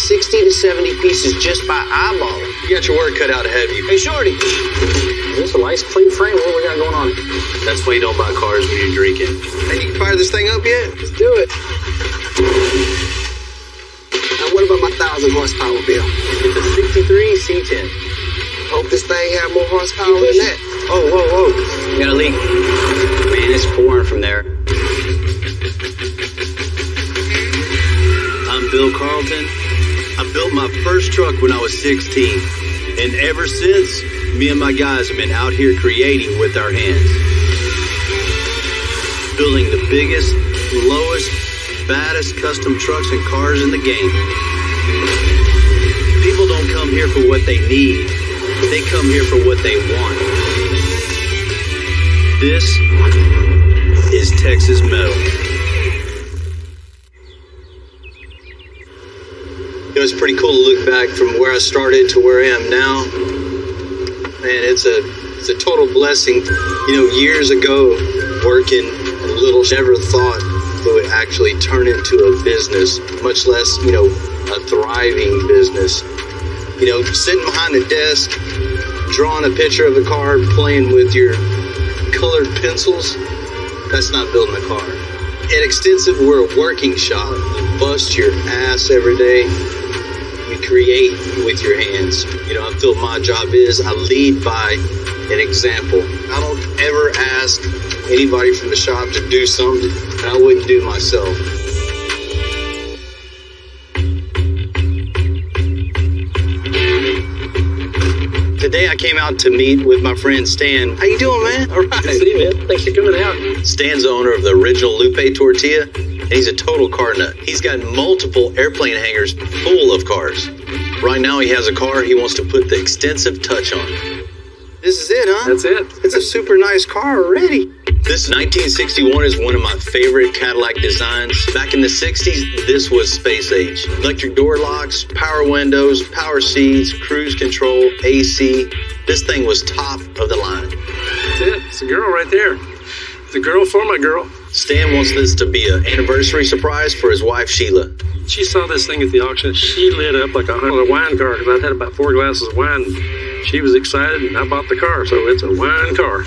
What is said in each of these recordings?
60 to 70 pieces just by eyeballing. You got your work cut out ahead of you. Hey, Shorty. Is this a license plate frame? What we got going on? That's why you don't buy cars when you're drinking. Hey, you can fire this thing up yet? Let's do it. Now, what about my 1,000 horsepower bill? It's a 63 C10. Hope this thing have more horsepower than that. Oh, whoa, whoa. Got a leak. Man, it's pouring from there. I'm Bill Carlton. I built my first truck when I was 16. And ever since, me and my guys have been out here creating with our hands. Building the biggest, lowest, baddest custom trucks and cars in the game. People don't come here for what they need. They come here for what they want. This is Texas Metal. You know, it's pretty cool to look back from where I started to where I am now. Man, it's a total blessing. You know, years ago, working a little, never thought it would actually turn into a business, much less, you know, a thriving business. You know, sitting behind a desk, drawing a picture of the car, playing with your colored pencils, that's not building a car. At Extensive, we're a working shop. You bust your ass every day. You create with your hands. You know, I feel my job is I lead by an example. I don't ever ask anybody from the shop to do something that I wouldn't do myself. Today I came out to meet with my friend Stan. How you doing, man? All right. See you, man. Thanks for coming out. Stan's the owner of the original Lupe Tortilla, and he's a total car nut. He's got multiple airplane hangars full of cars. Right now he has a car he wants to put the Extensive touch on. This is it, huh? That's it. It's a super nice car already. This 1961 is one of my favorite Cadillac designs. Back in the 60s, this was space age. Electric door locks, power windows, power seats, cruise control, AC. This thing was top of the line. That's it. It's a girl right there. It's a girl for my girl. Stan wants this to be an anniversary surprise for his wife, Sheila. She saw this thing at the auction. She lit up like a wine car because I'd had about 4 glasses of wine. She was excited, and I bought the car, so it's a wine car.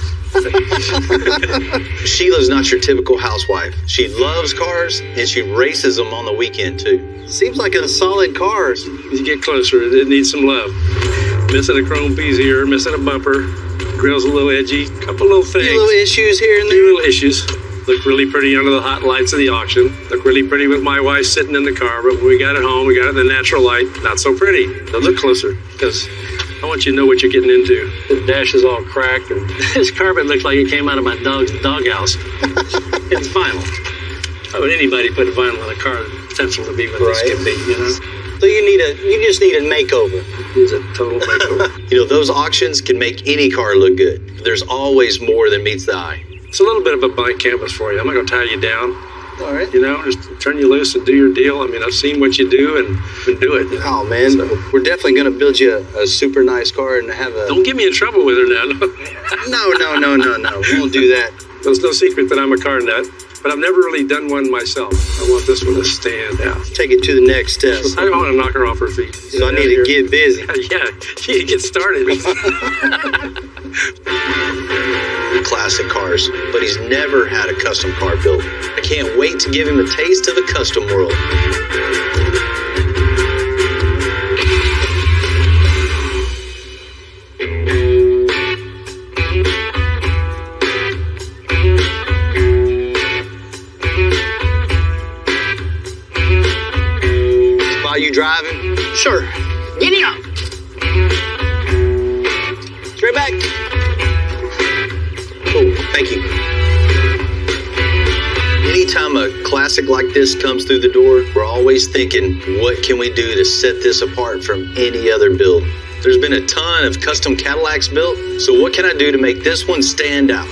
Sheila's not your typical housewife. She loves cars, and she races them on the weekend, too. Seems like a solid car. As you get closer, it needs some love. Missing a chrome piece here, missing a bumper. Grill's a little edgy. Couple little things. Few little issues here and there. Few little issues. Look really pretty under the hot lights of the auction. Look really pretty with my wife sitting in the car, but when we got it home, we got it in the natural light. Not so pretty. So look closer, because I want you to know what you're getting into. The dash is all cracked, and this carpet looks like it came out of my dog's doghouse. It's vinyl. How would anybody put a vinyl on a car? Potential to be what this can be, you know? So you just need a makeover. It's a total makeover. You know, those auctions can make any car look good. There's always more than meets the eye. It's a little bit of a blank canvas for you. I'm not going to tie you down. All right. You know, just turn you loose and do your deal. I mean, I've seen what you do and do it. You know? Oh, man. So, we're definitely going to build you a super nice car and have a... Don't get me in trouble with her now. No. We won't do that. There's no secret that I'm a car nut, but I've never really done one myself. I want this one to stand out. Take it to the next step. I want to knock her off her feet. So I need to get busy. Yeah, she need to get started. Classic cars, but he's never had a custom car built. I can't wait to give him a taste of the custom world. Are you driving? Sure. Giddy up. Straight back. Oh, thank you. Anytime a classic like this comes through the door, we're always thinking, what can we do to set this apart from any other build? There's been a ton of custom Cadillacs built, so what can I do to make this one stand out?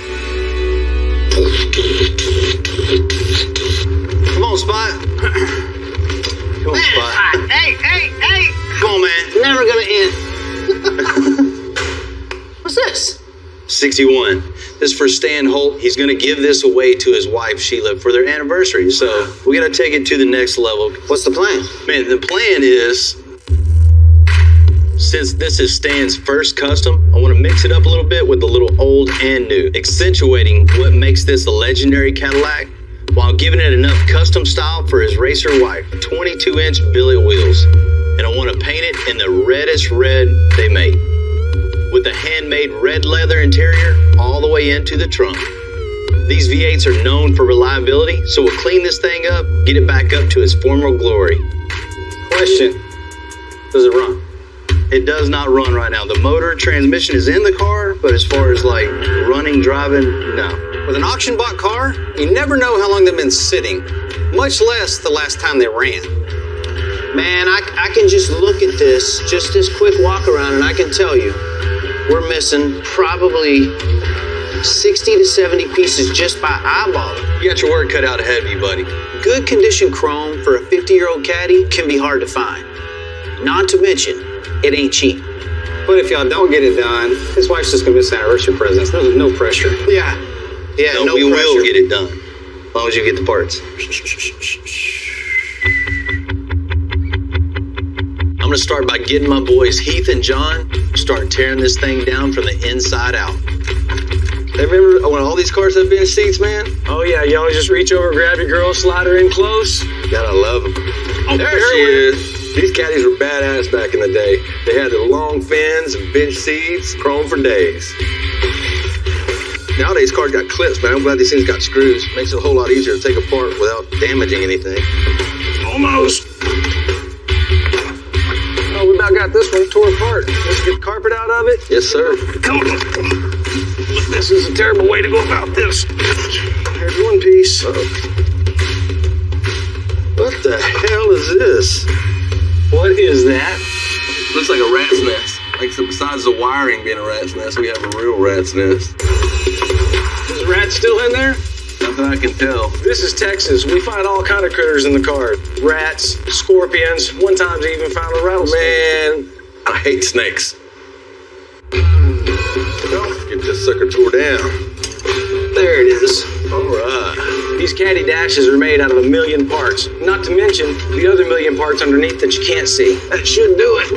Come on, Spot. Come on, Spot. Hey. Come on, man. Never gonna end. What's this? 61. This is for Stan Holt. He's going to give this away to his wife, Sheila, for their anniversary. So we got to take it to the next level. What's the plan? Man, the plan is Since this is Stan's first custom, I want to mix it up a little bit with a little old and new, accentuating what makes this a legendary Cadillac while giving it enough custom style for his racer wife, 22-inch billet wheels. And I want to paint it in the reddest red they make, with a handmade red leather interior all the way into the trunk. These V8s are known for reliability, so we'll clean this thing up, get it back up to its former glory. Question, does it run? It does not run right now. The motor transmission is in the car, but as far as like running, driving, no. With an auction bought car, you never know how long they've been sitting, much less the last time they ran. Man, I can just look at this quick walk around, and I can tell you, we're missing probably 60 to 70 pieces just by eyeballing. You got your work cut out ahead of you, buddy. Good condition chrome for a 50-year-old Caddy can be hard to find. Not to mention, it ain't cheap. But if y'all don't get it done, his wife's just gonna miss anniversary presents. There's no pressure. Yeah, no we pressure. will get it done, as long as you get the parts. I'm gonna start by getting my boys Heath and John start tearing this thing down from the inside out. Hey, remember when all these cars have bench seats, man? Oh yeah, you always just reach over, grab your girl, slide her in close. Gotta love them. Oh, There she is. These caddies were badass back in the day. They had the long fins and bench seats, chrome for days. Nowadays, cars got clips, man. I'm glad these things got screws. Makes it a whole lot easier to take apart without damaging anything. Almost. Oh, we about got this one tore apart. Let's get the carpet out of it. Yes, sir. Come on. This is a terrible way to go about this. Here's one piece. What the hell is this? What is that? Looks like a rat's nest. Like, so besides the wiring being a rat's nest, we have a real rat's nest. Is the rat still in there? Not that I can tell. This is Texas. We find all kind of critters in the car. Rats, scorpions. One time they even found a rattlesnake. Man, I hate snakes. Well, get this sucker tore down. There it is. All right. These caddy dashes are made out of 1 million parts. Not to mention the other 1 million parts underneath that you can't see. That should do it.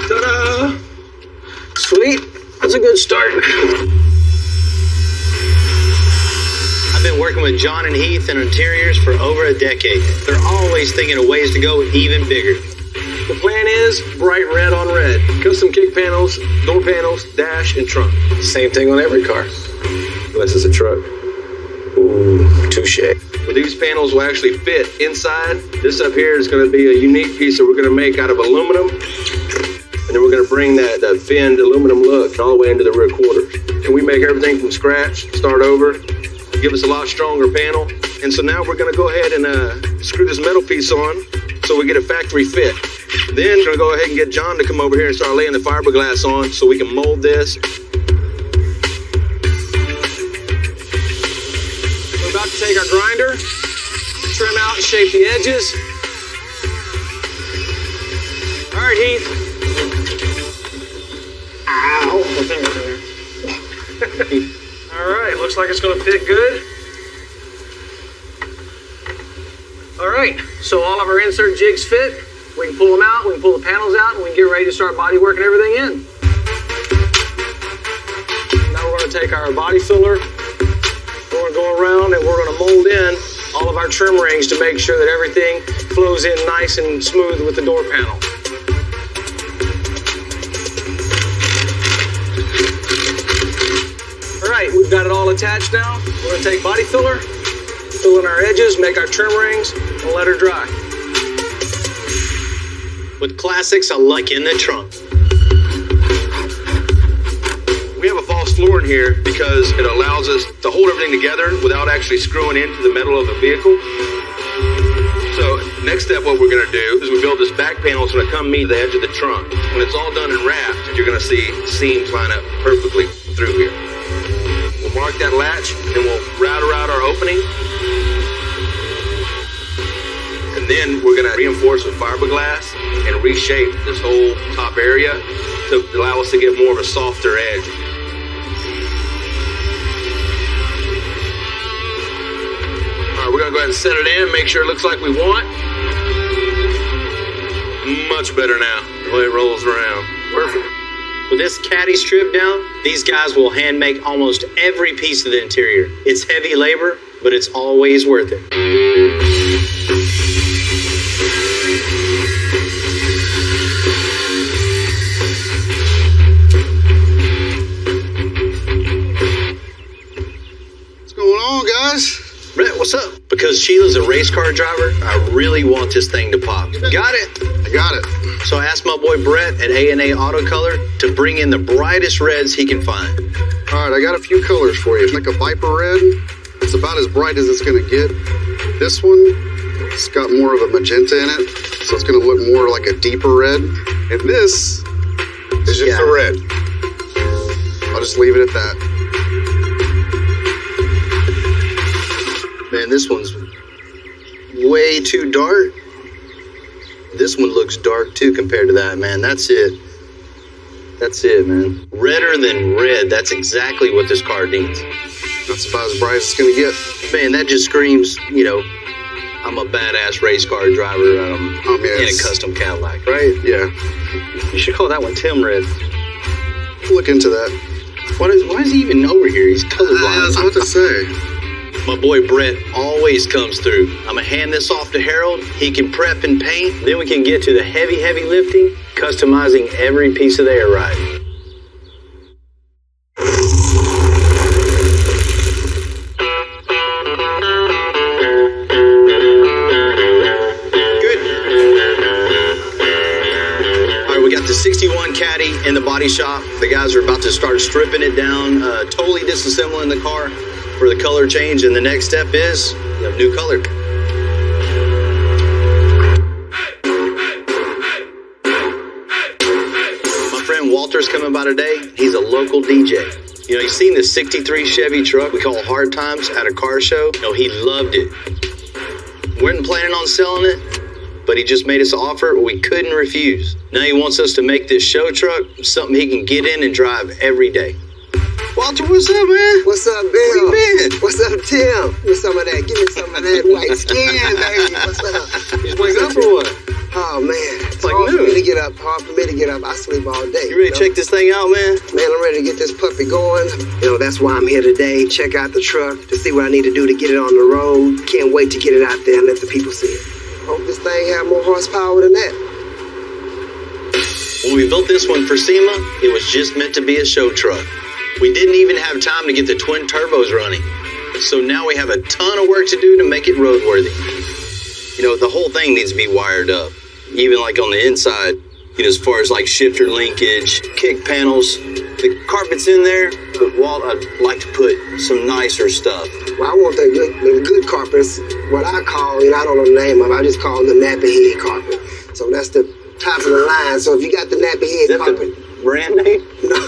Ta-da! Sweet. That's a good start. I've been working with John and Heath in interiors for over a decade. They're always thinking of ways to go even bigger. The plan is bright red on red. Custom kick panels, door panels, dash, and trunk. Same thing on every car. Unless it's a truck. Ooh, touche. Well, these panels will actually fit inside. This up here is going to be a unique piece that we're going to make out of aluminum. And then we're going to bring that finned aluminum look all the way into the rear quarters. And we make everything from scratch, start over, give us a lot stronger panel. And so now we're going to go ahead and screw this metal piece on so we get a factory fit. Then we're going to go ahead and get John to come over here and start laying the fiberglass on so we can mold this. We're about to take our grinder, trim out and shape the edges. All right, Heath. Ow. All right, looks like it's going to fit good. All right, so all of our insert jigs fit. We can pull them out, we can pull the panels out, and we can get ready to start body working everything in. Now we're going to take our body filler, we're going to go around and we're going to mold in all of our trim rings to make sure that everything flows in nice and smooth with the door panel. All right, we've got it all attached now. We're going to take body filler, fill in our edges, make our trim rings, and let her dry. With classics I like in the trunk. We have a false floor in here because it allows us to hold everything together without actually screwing into the metal of the vehicle. So next step, what we're going to do is we build this back panel. It's going to come meet the edge of the trunk. When it's all done and wrapped, you're going to see seams line up perfectly through here. We'll mark that latch, and we'll router out our opening. And then we're going to reinforce with fiberglass and reshape this whole top area to allow us to get more of a softer edge. All right, we're going to go ahead and set it in, make sure it looks like we want. Much better now, the way it rolls around. Perfect. With this caddy stripped down, these guys will hand make almost every piece of the interior. It's heavy labor, but it's always worth it. What's going on, guys? Brett, what's up? Because Sheila's a race car driver, I really want this thing to pop. Got it. I got it. So I asked my boy Brett at A&A Auto Color to bring in the brightest reds he can find. All right, I got a few colors for you. It's like a Viper red. It's about as bright as it's going to get. This one, it's got more of a magenta in it, so it's going to look more like a deeper red. And this is just a red. I'll just leave it at that. Man, this one's way too dark. This one looks dark too compared to that, man. That's it. That's it, man. Redder than red. That's exactly what this car needs. That's about as bright as it's going to get. Man, that just screams, you know, I'm a badass race car driver in a custom Cadillac, right? Yeah. You should call that one Tim Red. Look into that. Why is he even over here? He's colorblind. I was about to say. My boy Brett always comes through. I'm going to hand this off to Harold. He can prep and paint. Then we can get to the heavy lifting, customizing every piece of the air ride. Good. All right, we got the 61 Caddy in the body shop. The guys are about to start stripping it down, totally disassembling the car for the color change, and the next step is a new color. My friend Walter's coming by today. He's a local DJ. You know, he's seen the 63 Chevy truck we call Hard Times at a car show. You know, he loved it. Weren't planning on selling it, but he just made us an offer we couldn't refuse. Now he wants us to make this show truck something he can get in and drive every day. Walter, what's up, man? What's up, Bill? Where you been? What's up, Tim? Give me some of that. Give me some of that white skin, baby. What's up? You just wake up or what? Oh, man. It's like hard noon. for me to get up. Hard for me to get up. I sleep all day. You ready to check this thing out, man? Man, I'm ready to get this puppy going. You know, that's why I'm here today. Check out the truck to see what I need to do to get it on the road. Can't wait to get it out there and let the people see it. Hope this thing have more horsepower than that. When we built this one for SEMA, it was just meant to be a show truck. We didn't even have time to get the twin turbos running. So now we have a ton of work to do to make it roadworthy. You know, the whole thing needs to be wired up. Even like on the inside, you know, as far as like shifter linkage, kick panels. The carpet's in there, but Walt, I'd like to put some nicer stuff. Well, I want the good carpets, what I call, and I don't know the name of it, I just call them the nappy head carpet. So that's the top of the line. So if you got the nappy head carpet. The brand name? No.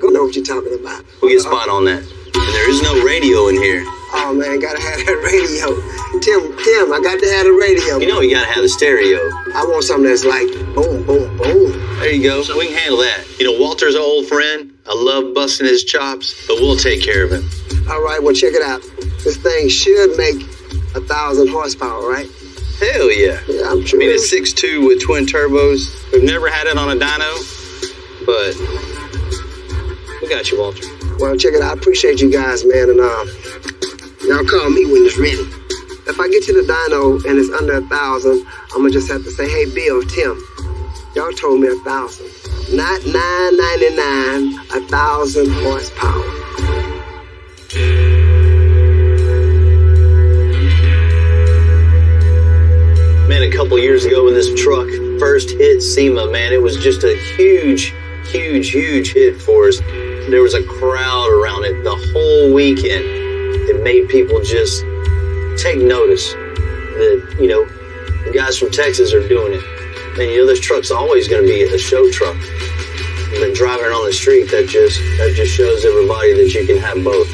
Go know what you're talking about. We'll get spot on that. And there is no radio in here. Oh, man, gotta have that radio. Tim, I got to have the radio. You know you gotta have the stereo. I want something that's like boom, boom, boom. There you go. We can handle that. You know, Walter's an old friend. I love busting his chops, but we'll take care of him. All right, well, check it out. This thing should make 1,000 horsepower, right? Hell yeah. Yeah, I'm sure. I mean, it's 6.2 with twin turbos. We've never had it on a dyno, but we got you, Walter. Well, check it out. I appreciate you guys, man, and y'all call me when it's ready. If I get to the dyno and it's under 1,000, I'm gonna just have to say, hey, Bill, Tim, y'all told me 1,000, not 999, 1,000 horsepower. Man, a couple years ago when this truck first hit SEMA, man, it was just a huge hit for us. There was a crowd around it the whole weekend. It made people just take notice that, you know, the guys from Texas are doing it. And, you know, this truck's always going to be a show truck. But driving it on the street, that just shows everybody that you can have both.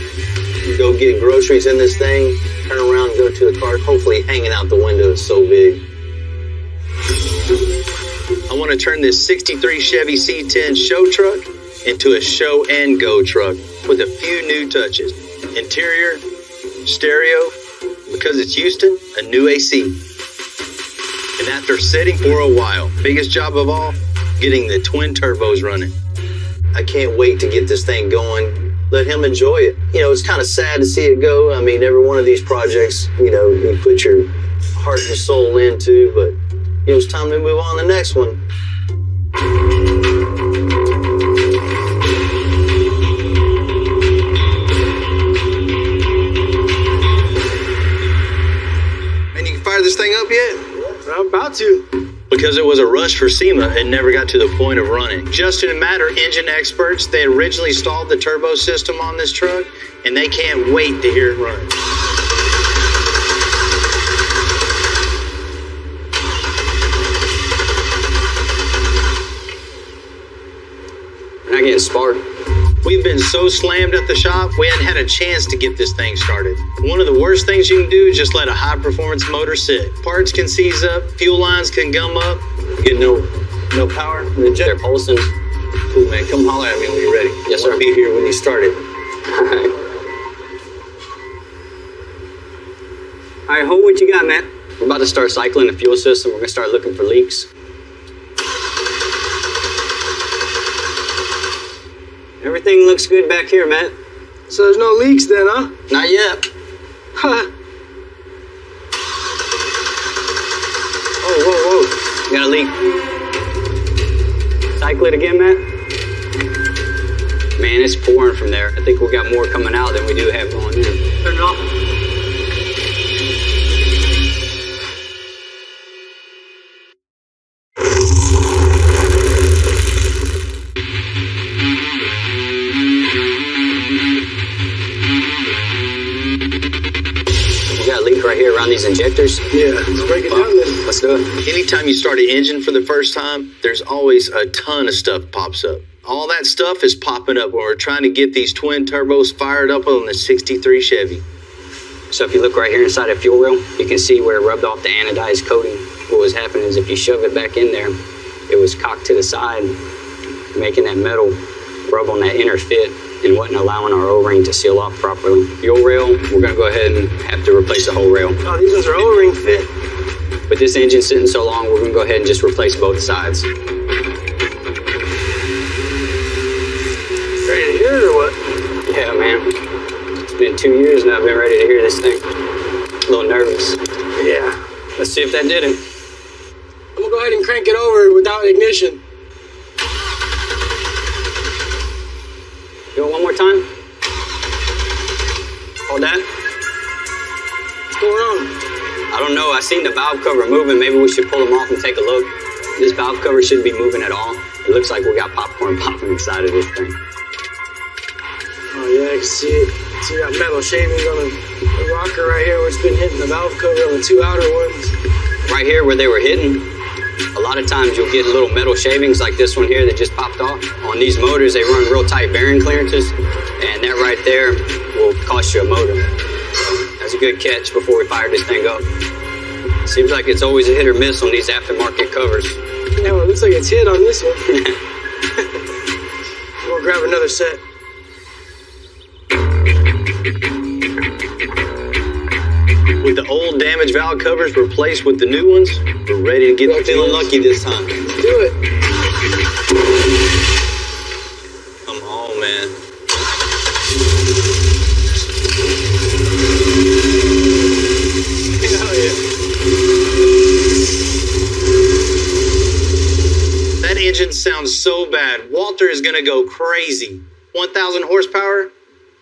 You go get groceries in this thing, turn around and go to the car, hopefully hanging out the window is so big. I want to turn this 63 Chevy C10 show truck into a show and go truck with a few new touches. Interior, stereo, because it's Houston, a new AC. And after sitting for a while, biggest job of all, getting the twin turbos running. I can't wait to get this thing going. Let him enjoy it. You know, it's kind of sad to see it go. I mean, every one of these projects, you know, you put your heart and soul into, but it was time to move on to the next one. And you can fire this thing up yet? I'm about to. Because it was a rush for SEMA, it never got to the point of running. Justin and Matt are engine experts. They originally installed the turbo system on this truck, and they can't wait to hear it run. We're not getting sparked. We've been so slammed at the shop, we hadn't had a chance to get this thing started. One of the worst things you can do is just let a high-performance motor sit. Parts can seize up, fuel lines can gum up. You get no power in the jet. They're pulsing. Cool, man. Come holler at me when you're ready. Yes, sir. I'll be here when you start it. All right, hold what you got, Matt. We're about to start cycling the fuel system. We're going to start looking for leaks. Everything looks good back here, Matt. So there's no leaks then, huh? Not yet. Huh. Whoa. You got a leak. Cycle it again, Matt. Man, it's pouring from there. I think we got more coming out than we do have going in. Turn it off. Right here around these injectors. Yeah, let's break it down then. Let's do it. Anytime you start an engine for the first time, there's always a ton of stuff pops up. All that stuff is popping up when we're trying to get these twin turbos fired up on the 63 Chevy. So if you look right here inside the fuel rail, you can see where it rubbed off the anodized coating. What was happening is if you shove it back in there, it was cocked to the side, making that metal rub on that inner fit and wasn't allowing our O-ring to seal off properly. Fuel rail, we're going to go ahead and have to replace the whole rail. Oh, these ones are O-ring fit. But this engine's sitting so long, we're going to go ahead and just replace both sides. Ready to hear it or what? Yeah, man. It's been 2 years now I've been ready to hear this thing. A little nervous. Yeah. Let's see if that did it. I'm gonna go ahead and crank it over without ignition. Do it one more time. Hold that. What's going on? I don't know. I seen the valve cover moving. Maybe we should pull them off and take a look. This valve cover shouldn't be moving at all. It looks like we got popcorn popping inside of this thing. Oh yeah, I can see it. See that metal shavings on the rocker right here where it's been hitting the valve cover on the two outer ones. Right here where they were hitting, a lot of times you'll get little metal shavings like this one here that just popped off. On these motors, they run real tight bearing clearances, and that right there will cost you a motor. That's a good catch before we fire this thing up. Seems like it's always a hit or miss on these aftermarket covers. Yeah, well, it looks like it's hit on this one. We'll grab another set. With the old damaged valve covers replaced with the new ones, we're ready to get I'm feeling lucky this time. Let's do it. Come on, man. Hell yeah. That engine sounds so bad. Walter is going to go crazy. 1,000 horsepower?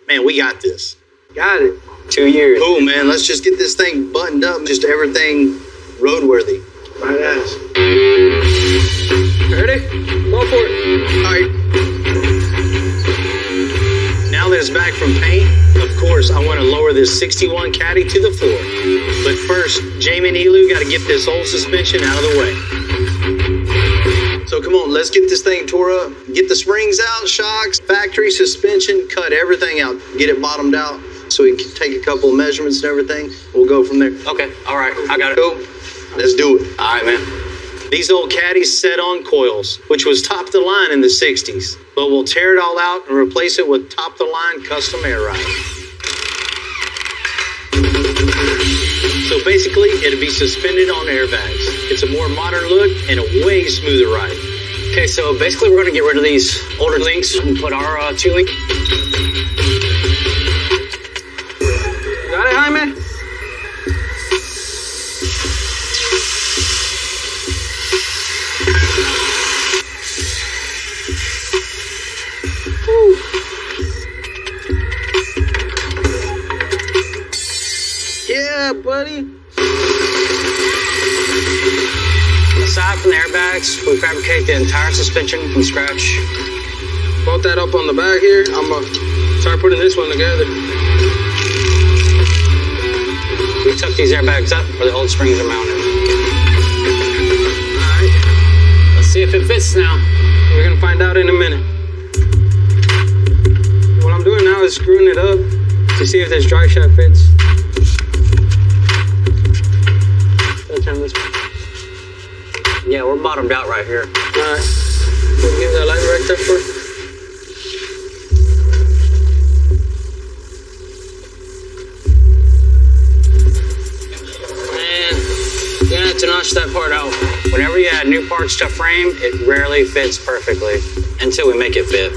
Man, we got this. Got it. 2 years. Cool, man. Let's just get this thing buttoned up. Just everything roadworthy. Right ass. Ready? Go for it. All right. Now that it's back from paint, of course, I want to lower this 61 Caddy to the floor. But first, Jamie and Elu got to get this old suspension out of the way. So come on, let's get this thing tore up. Get the springs out, shocks, factory suspension, cut everything out. Get it bottomed out so we can take a couple of measurements and everything. We'll go from there. Okay, all right, I got it. Cool. Let's do it. All right, man. These old caddies set on coils, which was top of the line in the 60s. But we'll tear it all out and replace it with top of the line custom air ride. So So basically, it'll be suspended on airbags. It's a more modern look and a way smoother ride. Okay, so basically we're going to get rid of these older links and put our 2-link. Got it, Jaime? Yeah, buddy. Aside from the airbags, we fabricate the entire suspension from scratch. Bolt that up on the back here. I'm going to start putting this one together. We took these airbags up where the old springs are mounted. Alright. Let's see if it fits now. We're going to find out in a minute. What I'm doing now is screwing it up to see if this drive shaft fits. Turn this way. Yeah, we're bottomed out right here. Alright. We'll give that light right there first. And you're gonna have to notch that part out. Whenever you add new parts to a frame, it rarely fits perfectly until we make it fit.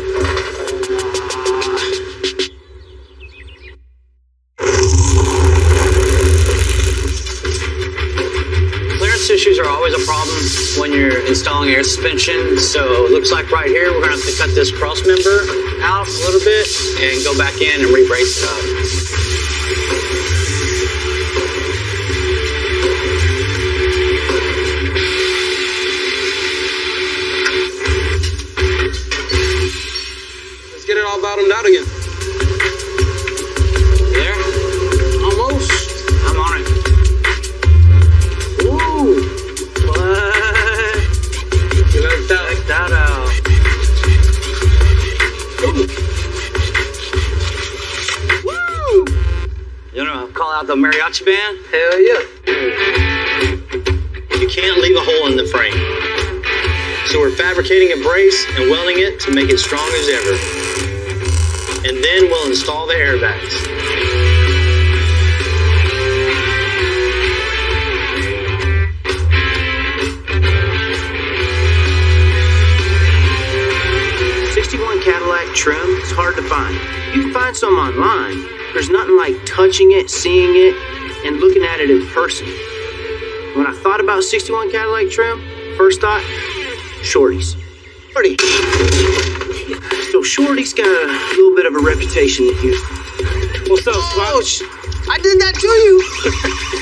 Issues are always a problem when you're installing air suspension. So it looks like right here we're gonna have to cut this cross member out a little bit and go back in and re-brace it up. Let's get it all bottomed out again. There? Almost. I'm on it. Check that out. Woo! You wanna call out the mariachi band? Hell yeah. You can't leave a hole in the frame. So we're fabricating a brace and welding it to make it strong as ever. And then we'll install the airbags. Cadillac trim is hard to find. You can find some online. There's nothing like touching it, seeing it, and looking at it in person. When I thought about 61 Cadillac trim, first thought, Shorty's. Shorty. So Shorty's got a little bit of a reputation in Houston. What's up, Squad? I did that to you.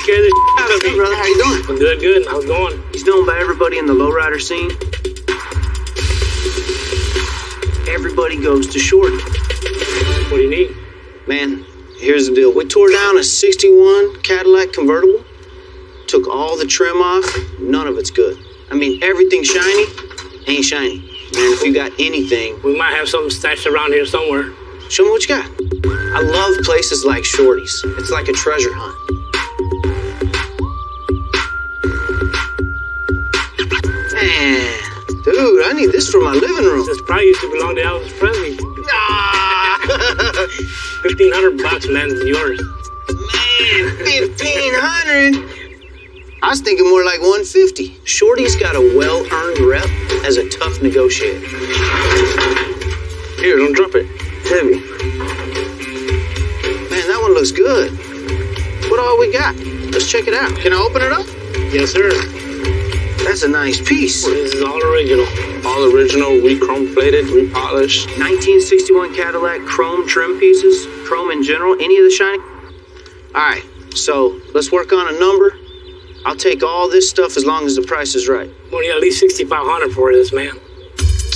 Scared the out of me. Hey, brother, how you doing? I'm doing good. How's it going? He's known by everybody in the lowrider scene. Everybody goes to Shorty. What do you need? Man, here's the deal. We tore down a 61 Cadillac convertible, took all the trim off, none of it's good. I mean, everything shiny ain't shiny. Man, if you got anything, We might have something stashed around here somewhere. show me what you got. I love places like Shorty's. It's like a treasure hunt. Man, dude, I need this for my living room. This probably used to belong to Elvis Presley. Ah! $1,500, man, it's yours. Man, 1,500. I was thinking more like 150. Shorty's got a well-earned rep as a tough negotiator. Here, don't drop it. Heavy. Man, that one looks good. What all we got? Let's check it out. Can I open it up? Yes, sir. That's a nice piece. This is all original. All original, re-chrome plated, repolished. 1961 Cadillac chrome trim pieces. Chrome in general. Any of the shiny? All right, so let's work on a number. I'll take all this stuff as long as the price is right. Well, you at least $6,500 for this, man.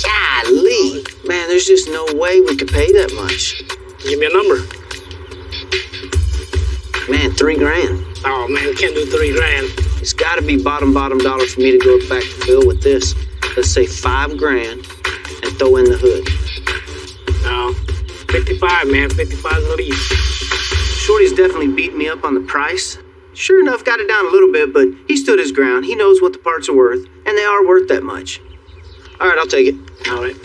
Golly. Man, there's just no way we could pay that much. Give me a number. Man, $3,000. Oh, man, can't do $3,000. It's got to be bottom dollar for me to go back to Phil with this. Let's say $5,000 and throw in the hood. No, 55, man. 55 is the least. Shorty's definitely beat me up on the price. Sure enough, got it down a little bit, but he stood his ground. He knows what the parts are worth, and they are worth that much. All right, I'll take it. All right.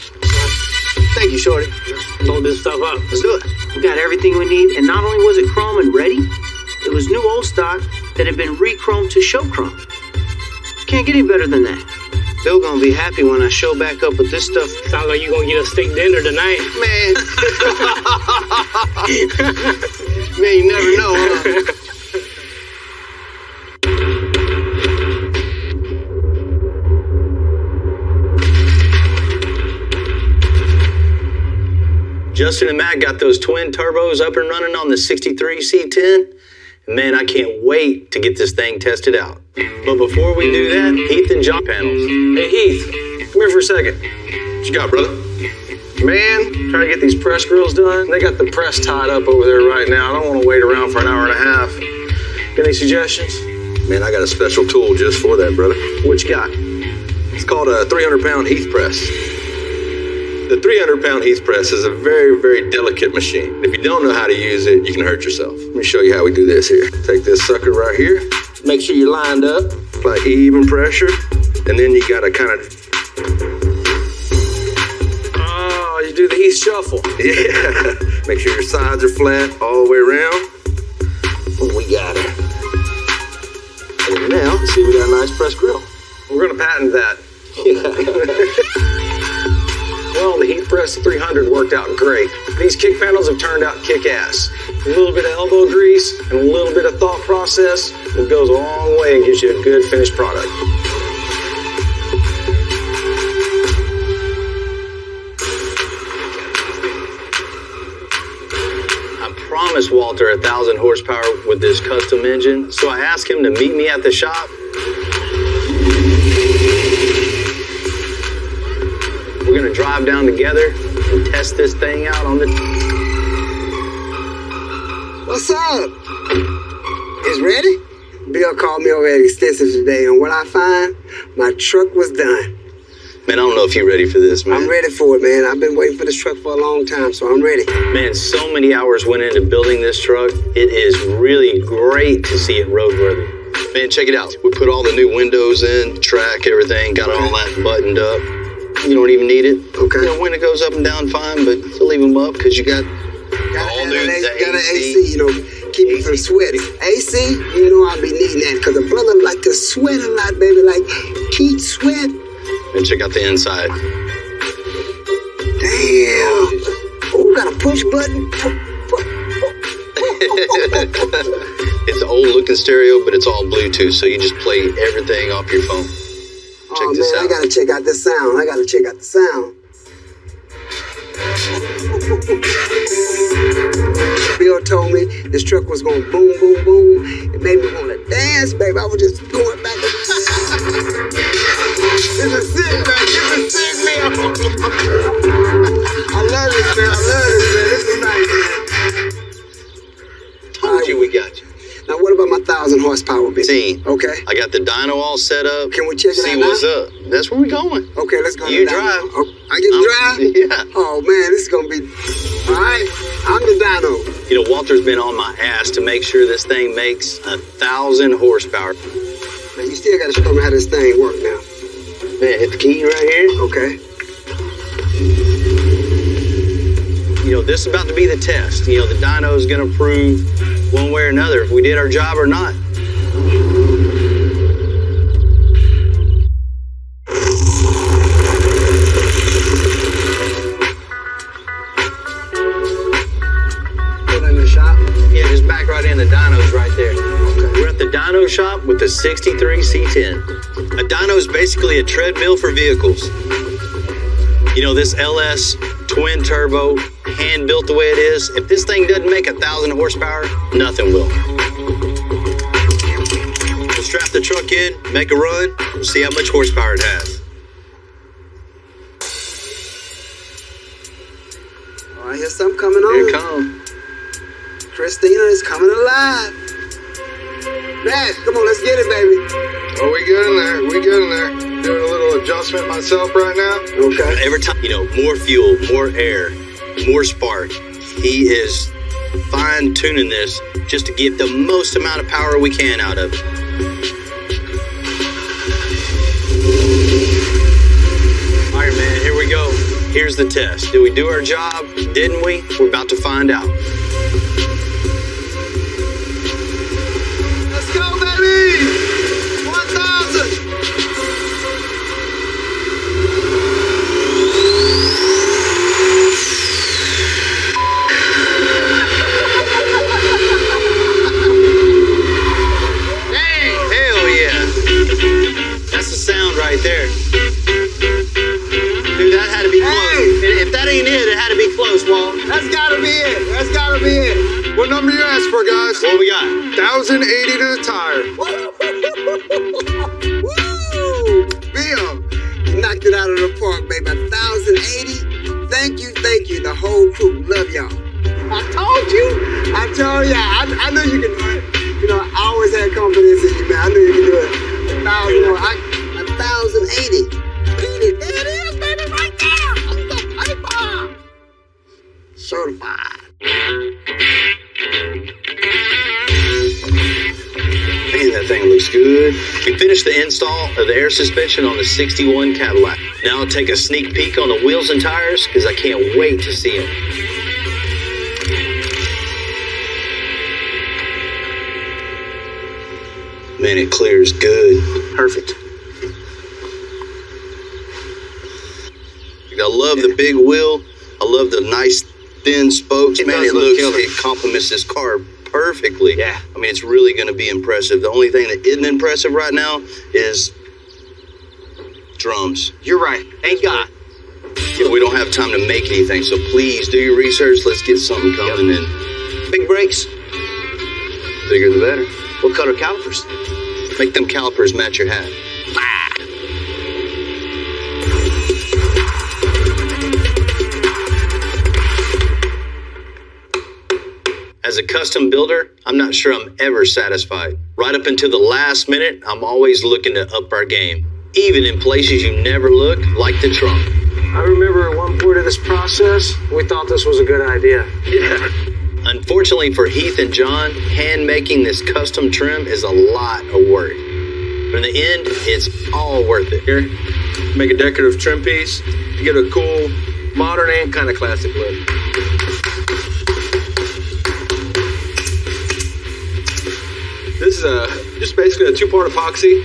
Thank you, Shorty. Load this stuff up. Let's do it. We got everything we need, and not only was it chrome and ready, it was new old stock, that had been re-chromed to show chrome. Can't get any better than that. Bill gonna be happy when I show back up with this stuff. Sounds like you gonna get a steak dinner tonight. Man. Man, you never know, huh? Justin and Matt got those twin turbos up and running on the 63 C10. And man, I can't wait to get this thing tested out. But before we do that, Heath and John panels. Hey Heath, come here for a second. What you got, brother? Man, trying to get these press grills done. They got the press tied up over there right now. I don't want to wait around for an hour and a half. Got any suggestions? Man, I got a special tool just for that, brother. What you got? It's called a 300-pound Heath press. The 300-pound Heath press is a very, very delicate machine. If you don't know how to use it, you can hurt yourself. Let me show you how we do this here. Take this sucker right here. Make sure you're lined up. Apply even pressure. And then you gotta kind of... Oh, you do the Heath shuffle. Yeah. Make sure your sides are flat all the way around. We got it. And now, see, we got a nice press grill. We're gonna patent that. Yeah. Well, the Heath Press 300 worked out great. These kick panels have turned out kick-ass. A little bit of elbow grease and a little bit of thought process, it goes a long way and gives you a good finished product. I promised Walter 1,000 horsepower with this custom engine, so I asked him to meet me at the shop. We're gonna drive down together and test this thing out on the... What's up? Is ready? Bill called me over at Extensive today, and what I find, my truck was done. Man, I don't know if you're ready for this, man. I'm ready for it, man. I've been waiting for this truck for a long time, so I'm ready. Man, so many hours went into building this truck. It is really great to see it roadworthy. Man, check it out. We put all the new windows in, track, everything, got all that buttoned up. You don't even need it. Okay. You know, when it goes up and down, fine, but you leave them up because you got all new got an AC, you know, keep it from sweating. AC, you know I'll be needing that because a brother like to sweat a lot, baby, like Keith Sweat. And check out the inside. Damn. Oh, got a push button. It's an old looking stereo, but it's all Bluetooth, so you just play everything off your phone. Check this out. I gotta check out this sound. Bill told me this truck was gonna boom, boom, boom. It made me wanna dance, baby. I was just going back and It's a sick, man. I love this, man. This is nice, man. Told you we got you. Now, what about my 1,000 horsepower, baby? See, okay. I got the dyno all set up. Can we check it out? See what's up. That's where we going. Okay, let's go. You drive. Oh, I get to drive? Yeah. Oh, man, this is going to be... All right, I'm the dyno. You know, Walter's been on my ass to make sure this thing makes 1,000 horsepower. Man, you still got to show me how this thing works now. Man, hit the key right here. Okay. You know, this is about to be the test. You know, the dyno is going to prove one way or another if we did our job or not. In the shop? Yeah, just back right in. The dyno's right there. Okay. We're at the dyno shop with the 63 C10. A dyno is basically a treadmill for vehicles. You know, this LS twin turbo, hand built the way it is, if this thing doesn't make 1,000 horsepower, nothing will. We'll strap the truck in, make a run, we'll see how much horsepower it has. Oh, I hear something coming on. Here it comes. Christina is coming alive. Dad, come on, let's get it, baby. Oh, we good in there. Doing a little adjustment myself right now. Okay. Every time, you know, more fuel, more air, more spark. He is fine-tuning this just to get the most amount of power we can out of it. All right, man, here we go. Here's the test. Did we do our job? Didn't we? We're about to find out. Let's go, baby. Walt. That's gotta be it. That's gotta be it. What number you asked for, guys? What we got? 1,080 to the tire. Woo! Bill, you knocked it out of the park, baby. 1,080. Thank you. The whole crew. Love y'all. I told you. I told ya. I knew you could do it. You know, I always had confidence in you, man. I knew you could do it. 1,080. Beat it. There it is, baby, right there. On the paper. Certified. Man, that thing looks good. We finished the install of the air suspension on the 61 Cadillac. Now I'll take a sneak peek on the wheels and tires because I can't wait to see them. Man, it clears good. Perfect. I love the big wheel. I love the nice thin spokes. Man, it complements this car perfectly. Yeah. I mean, it's really going to be impressive. The only thing that isn't impressive right now is drums. You're right. Thank God. Yeah, we don't have time to make anything, so please do your research. Let's get something coming in. Big brakes. Bigger the better. What color calipers? Make them calipers match your hat. As a custom builder, I'm not sure I'm ever satisfied. Right up until the last minute, I'm always looking to up our game. Even in places you never look, like the trunk. I remember at one point of this process, we thought this was a good idea. Yeah. Unfortunately for Heath and John, hand making this custom trim is a lot of work. But in the end, it's all worth it. Here, make a decorative trim piece. You get a cool, modern and kind of classic look. This is just basically a two-part epoxy,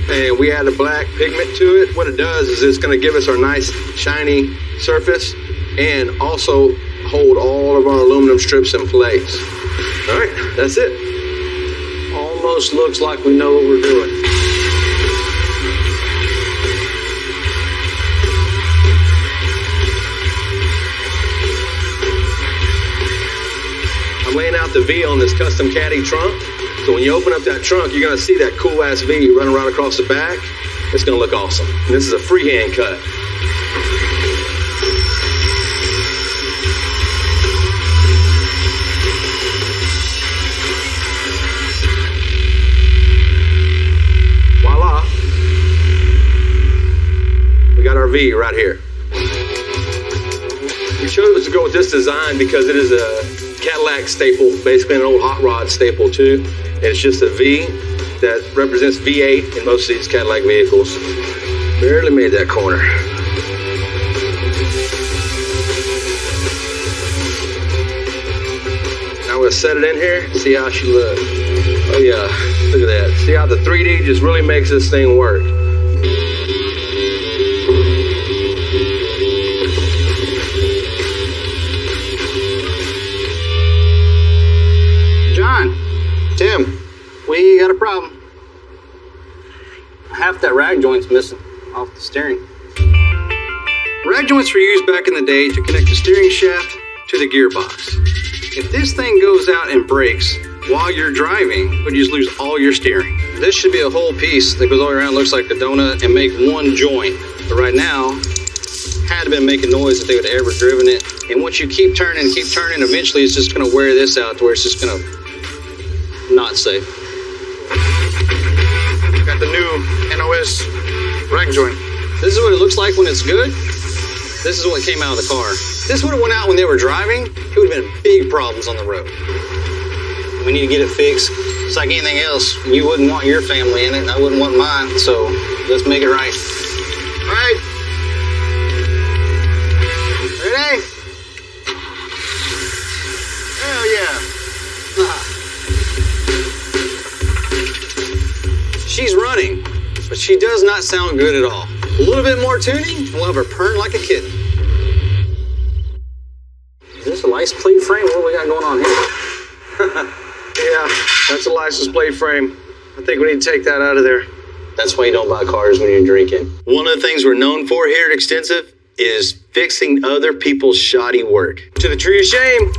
and we add a black pigment to it. What it does is it's going to give us our nice, shiny surface and also hold all of our aluminum strips in place. All right, that's it. Almost looks like we know what we're doing. I'm laying out the V on this custom Caddy trunk. So when you open up that trunk, you're going to see that cool ass V running right across the back. It's going to look awesome. And this is a freehand cut. Voila. We got our V right here. We chose to go with this design because it is a Cadillac staple, basically an old hot rod staple too. And it's just a V that represents V8 in most of these Cadillac vehicles. Barely made that corner. Now we'll set it in here, see how she looks. Oh yeah, look at that. See how the 3D just really makes this thing work. Tim, we got a problem. Half that rag joint's missing off the steering. Rag joints were used back in the day to connect the steering shaft to the gearbox. If this thing goes out and breaks while you're driving, you just lose all your steering. This should be a whole piece that goes all around, looks like a donut, and make one joint. But right now, had to been making noise if they would have ever driven it. And once you keep turning, eventually it's just going to wear this out to where it's just going to not safe. Got the new NOS rag joint. This is what it looks like when it's good. This is what came out of the car. This would have went out when they were driving. It would have been big problems on the road. We need to get it fixed. It's like anything else. You wouldn't want your family in it. I wouldn't want mine. So let's make it right. All right. Ready? Hell yeah. She's running, but she does not sound good at all. A little bit more tuning, and we'll have her purring like a kitten. Is this a license plate frame? What we got going on here? Yeah, that's a license plate frame. I think we need to take that out of there. That's why you don't buy cars when you're drinking. One of the things we're known for here at Extensive is fixing other people's shoddy work. To the tree of shame.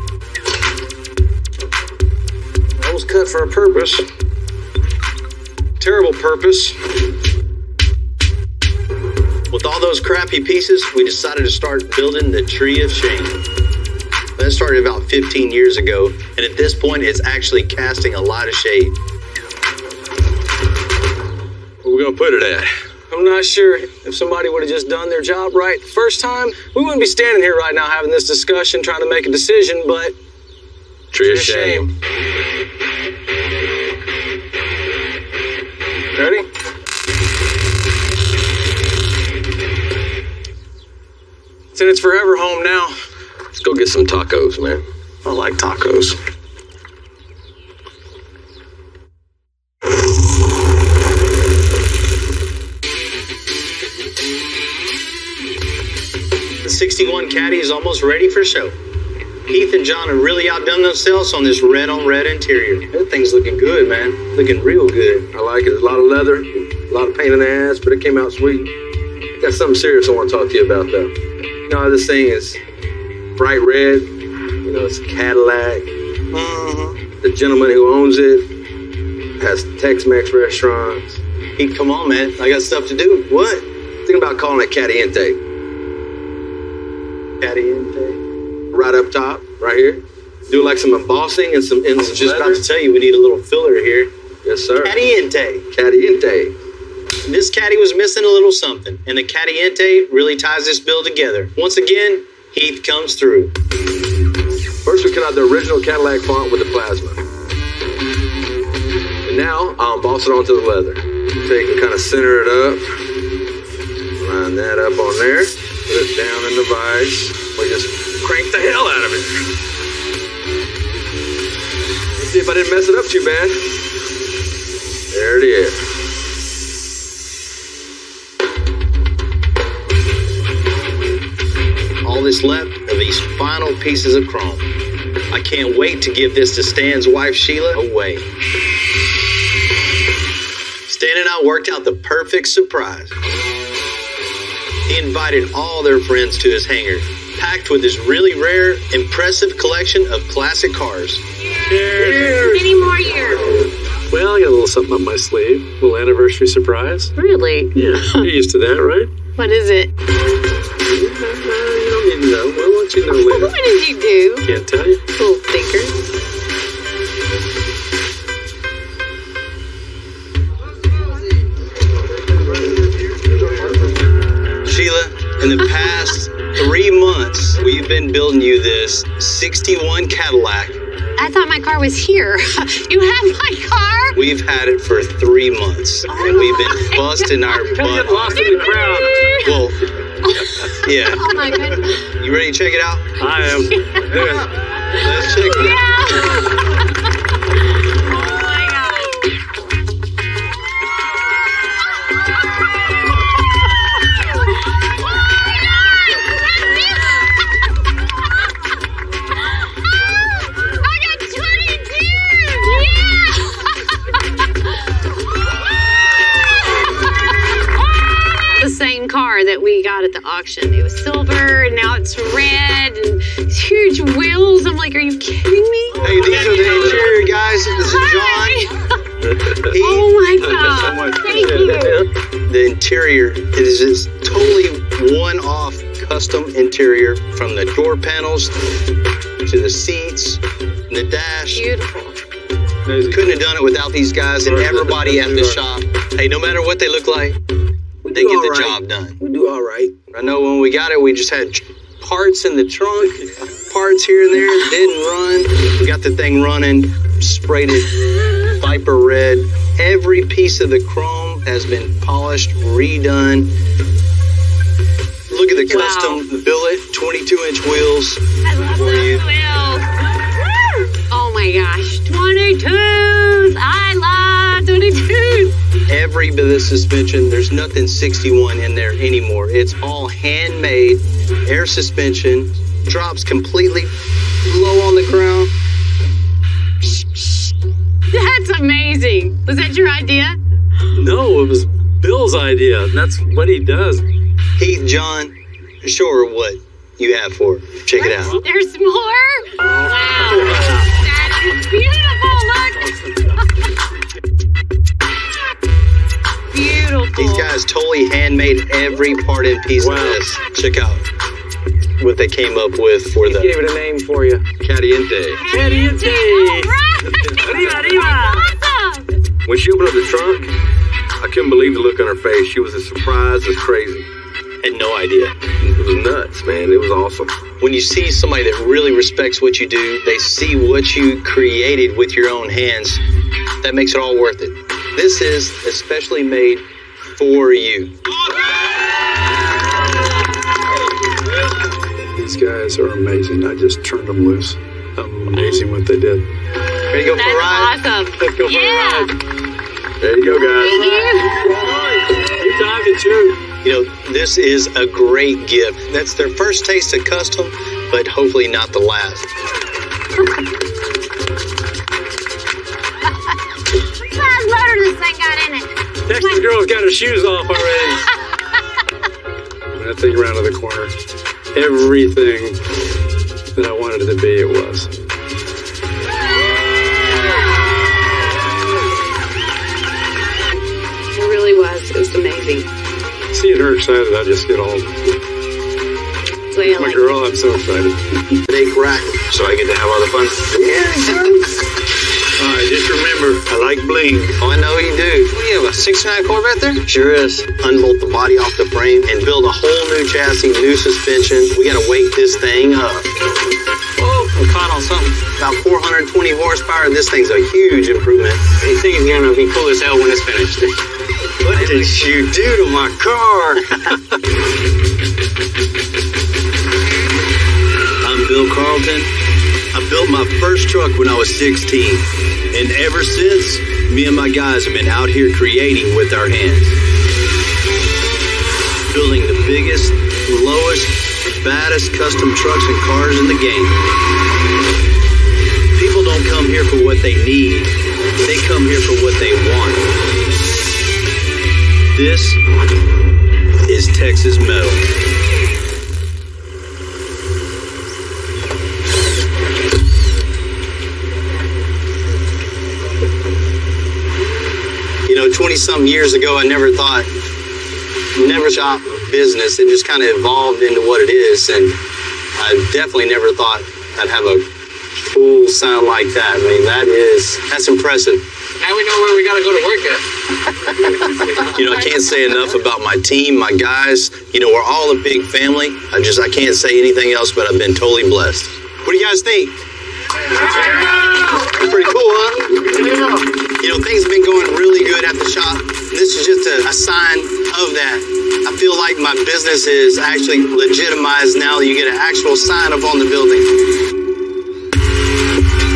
That was cut for a purpose. Terrible purpose. With all those crappy pieces, we decided to start building the tree of shame. That started about 15 years ago, and at this point, it's actually casting a lot of shade. Where we gonna put it at? I'm not sure. If somebody would have just done their job right the first time, we wouldn't be standing here right now having this discussion, trying to make a decision, but... Tree of shame. Ready? It's in its forever home now. Let's go get some tacos, man. I like tacos. The 61 Caddy is almost ready for show. Heath and John have really outdone themselves on this red-on-red interior. That thing's looking good, man. Looking real good. I like it. There's a lot of leather, a lot of pain in the ass, but it came out sweet. Got something serious I want to talk to you about, though. You know how this thing is bright red? You know, it's a Cadillac. The gentleman who owns it has Tex-Mex restaurants. Heath, come on, man. I got stuff to do. What? Think about calling it Caliente. Cadillac. Right up top, right here. Do like some embossing and some Just leather. about to tell you, we need a little filler here. Yes, sir. Caliente. Caliente. This caddy was missing a little something, and the Caliente really ties this build together. Once again, Heath comes through. First, we cut out the original Cadillac font with the plasma. And now, I'll emboss it onto the leather. Take and kind of center it up. Line that up on there. Put it down in the vise. We just crank the hell out of it. Let's see if I didn't mess it up too bad. There it is. All that's left are these final pieces of chrome. I can't wait to give this to Stan's wife, Sheila, away. Stan and I worked out the perfect surprise. He invited all their friends to his hangar, packed with his really rare, impressive collection of classic cars. Cheers! Many more years. Well, I got a little something up my sleeve. A little anniversary surprise. Really? Yeah, you're used to that, right? What is it? You don't need to know. I'll let you know later. What did you do? Can't tell you. Little thinker. Sheila, in the past 3 months, we've been building you this 61 Cadillac. I thought my car was here. You have my car? We've had it for 3 months, and we've been busting our butt off. Lost in the crowd. Well, yeah. Oh my goodness. You ready to check it out? I am. Let's check it out. Oh my God. I got 22! Yeah! The same car that we got at the auction. It was silver, and now it's red, and these huge wheels. I'm like, are you kidding me? Hey, these are the interior guys. This is John. Oh my God. Thank you. The interior is this totally one-off custom interior, from the door panels to the seats and the dash. Beautiful. Couldn't have done it without these guys and everybody at the shop. Hey, no matter what they look like, they get the job done. We do all right. I know when we got it, we just had parts in the trunk, parts here and there, didn't run. We got the thing running, sprayed it Viper red. Every piece of the chrome has been polished, redone. Look at the custom billet, 22-inch wheels. I love those wheels. Oh my gosh. 22s. I love 22s. Every bit of the suspension, there's nothing 61 in there anymore. It's all handmade, air suspension, drops completely low on the ground. That's amazing. Was that your idea? No, it was Bill's idea. That's what he does. Heath, John, show her what you have for her. Check it out. There's more? Wow. That is beautiful. Look. Beautiful. These guys totally handmade every part and piece of this. Check out what they came up with for the... Gave it a name for you. Caliente. Caliente. All right. Arriba, arriba. Awesome. When she opened up the trunk, I couldn't believe the look on her face. She was as surprised as crazy. Had no idea. It was nuts, man. It was awesome. When you see somebody that really respects what you do, they see what you created with your own hands, that makes it all worth it. This is especially made for you. These guys are amazing. I just turned them loose. Amazing what they did. Ready to go for a ride? That's awesome. Let's go for a ride. There you go, guys. Thank you. You dived it too. You know, this is a great gift. That's their first taste of custom, but hopefully not the last. What motor this thing got in it? Texas girl's got her shoes off already. That thing around to the corner. Everything that I wanted it to be, it was. It really was. It was amazing. Seeing her excited, I just get all... So you My like girl, I'm so excited. Big rack. So I get to have all the fun. All right, just remember, I like bling. Oh, I know you do. What do you have, a 69 Corvette there? Sure is. Unbolt the body off the frame and build a whole new chassis, new suspension. We gotta wake this thing up. Oh, I'm caught on something. About 420 horsepower. This thing's a huge improvement. This thing is gonna be cool as hell when it's finished. What did you do to my car? I'm Bill Carlton. I built my first truck when I was 16. And ever since, me and my guys have been out here creating with our hands. Building the biggest, lowest, baddest custom trucks and cars in the game. People don't come here for what they need. They come here for what they want. This is Texas Metal. You know, 20-something years ago, I never shop business. It just kind of evolved into what it is, and I definitely never thought I'd have a full sound like that. I mean, that's impressive. Now we know where we gotta go to work at. You know, I can't say enough about my team, my guys. You know, we're all a big family. I can't say anything else, but I've been totally blessed. What do you guys think? Pretty cool, huh? You know, things have been going really good at the shop. This is just a sign of that. I feel like my business is actually legitimized now that you get an actual sign up on the building.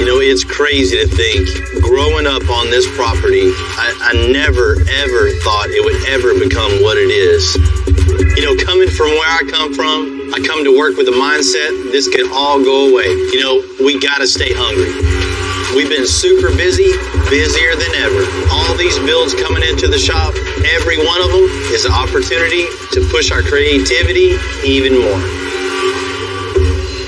You know, it's crazy to think, growing up on this property, I never, ever thought it would ever become what it is. You know, coming from where I come from, I come to work with a mindset, this could all go away. You know, we gotta stay hungry. We've been super busy, busier than ever. All these builds coming into the shop, every one of them is an opportunity to push our creativity even more.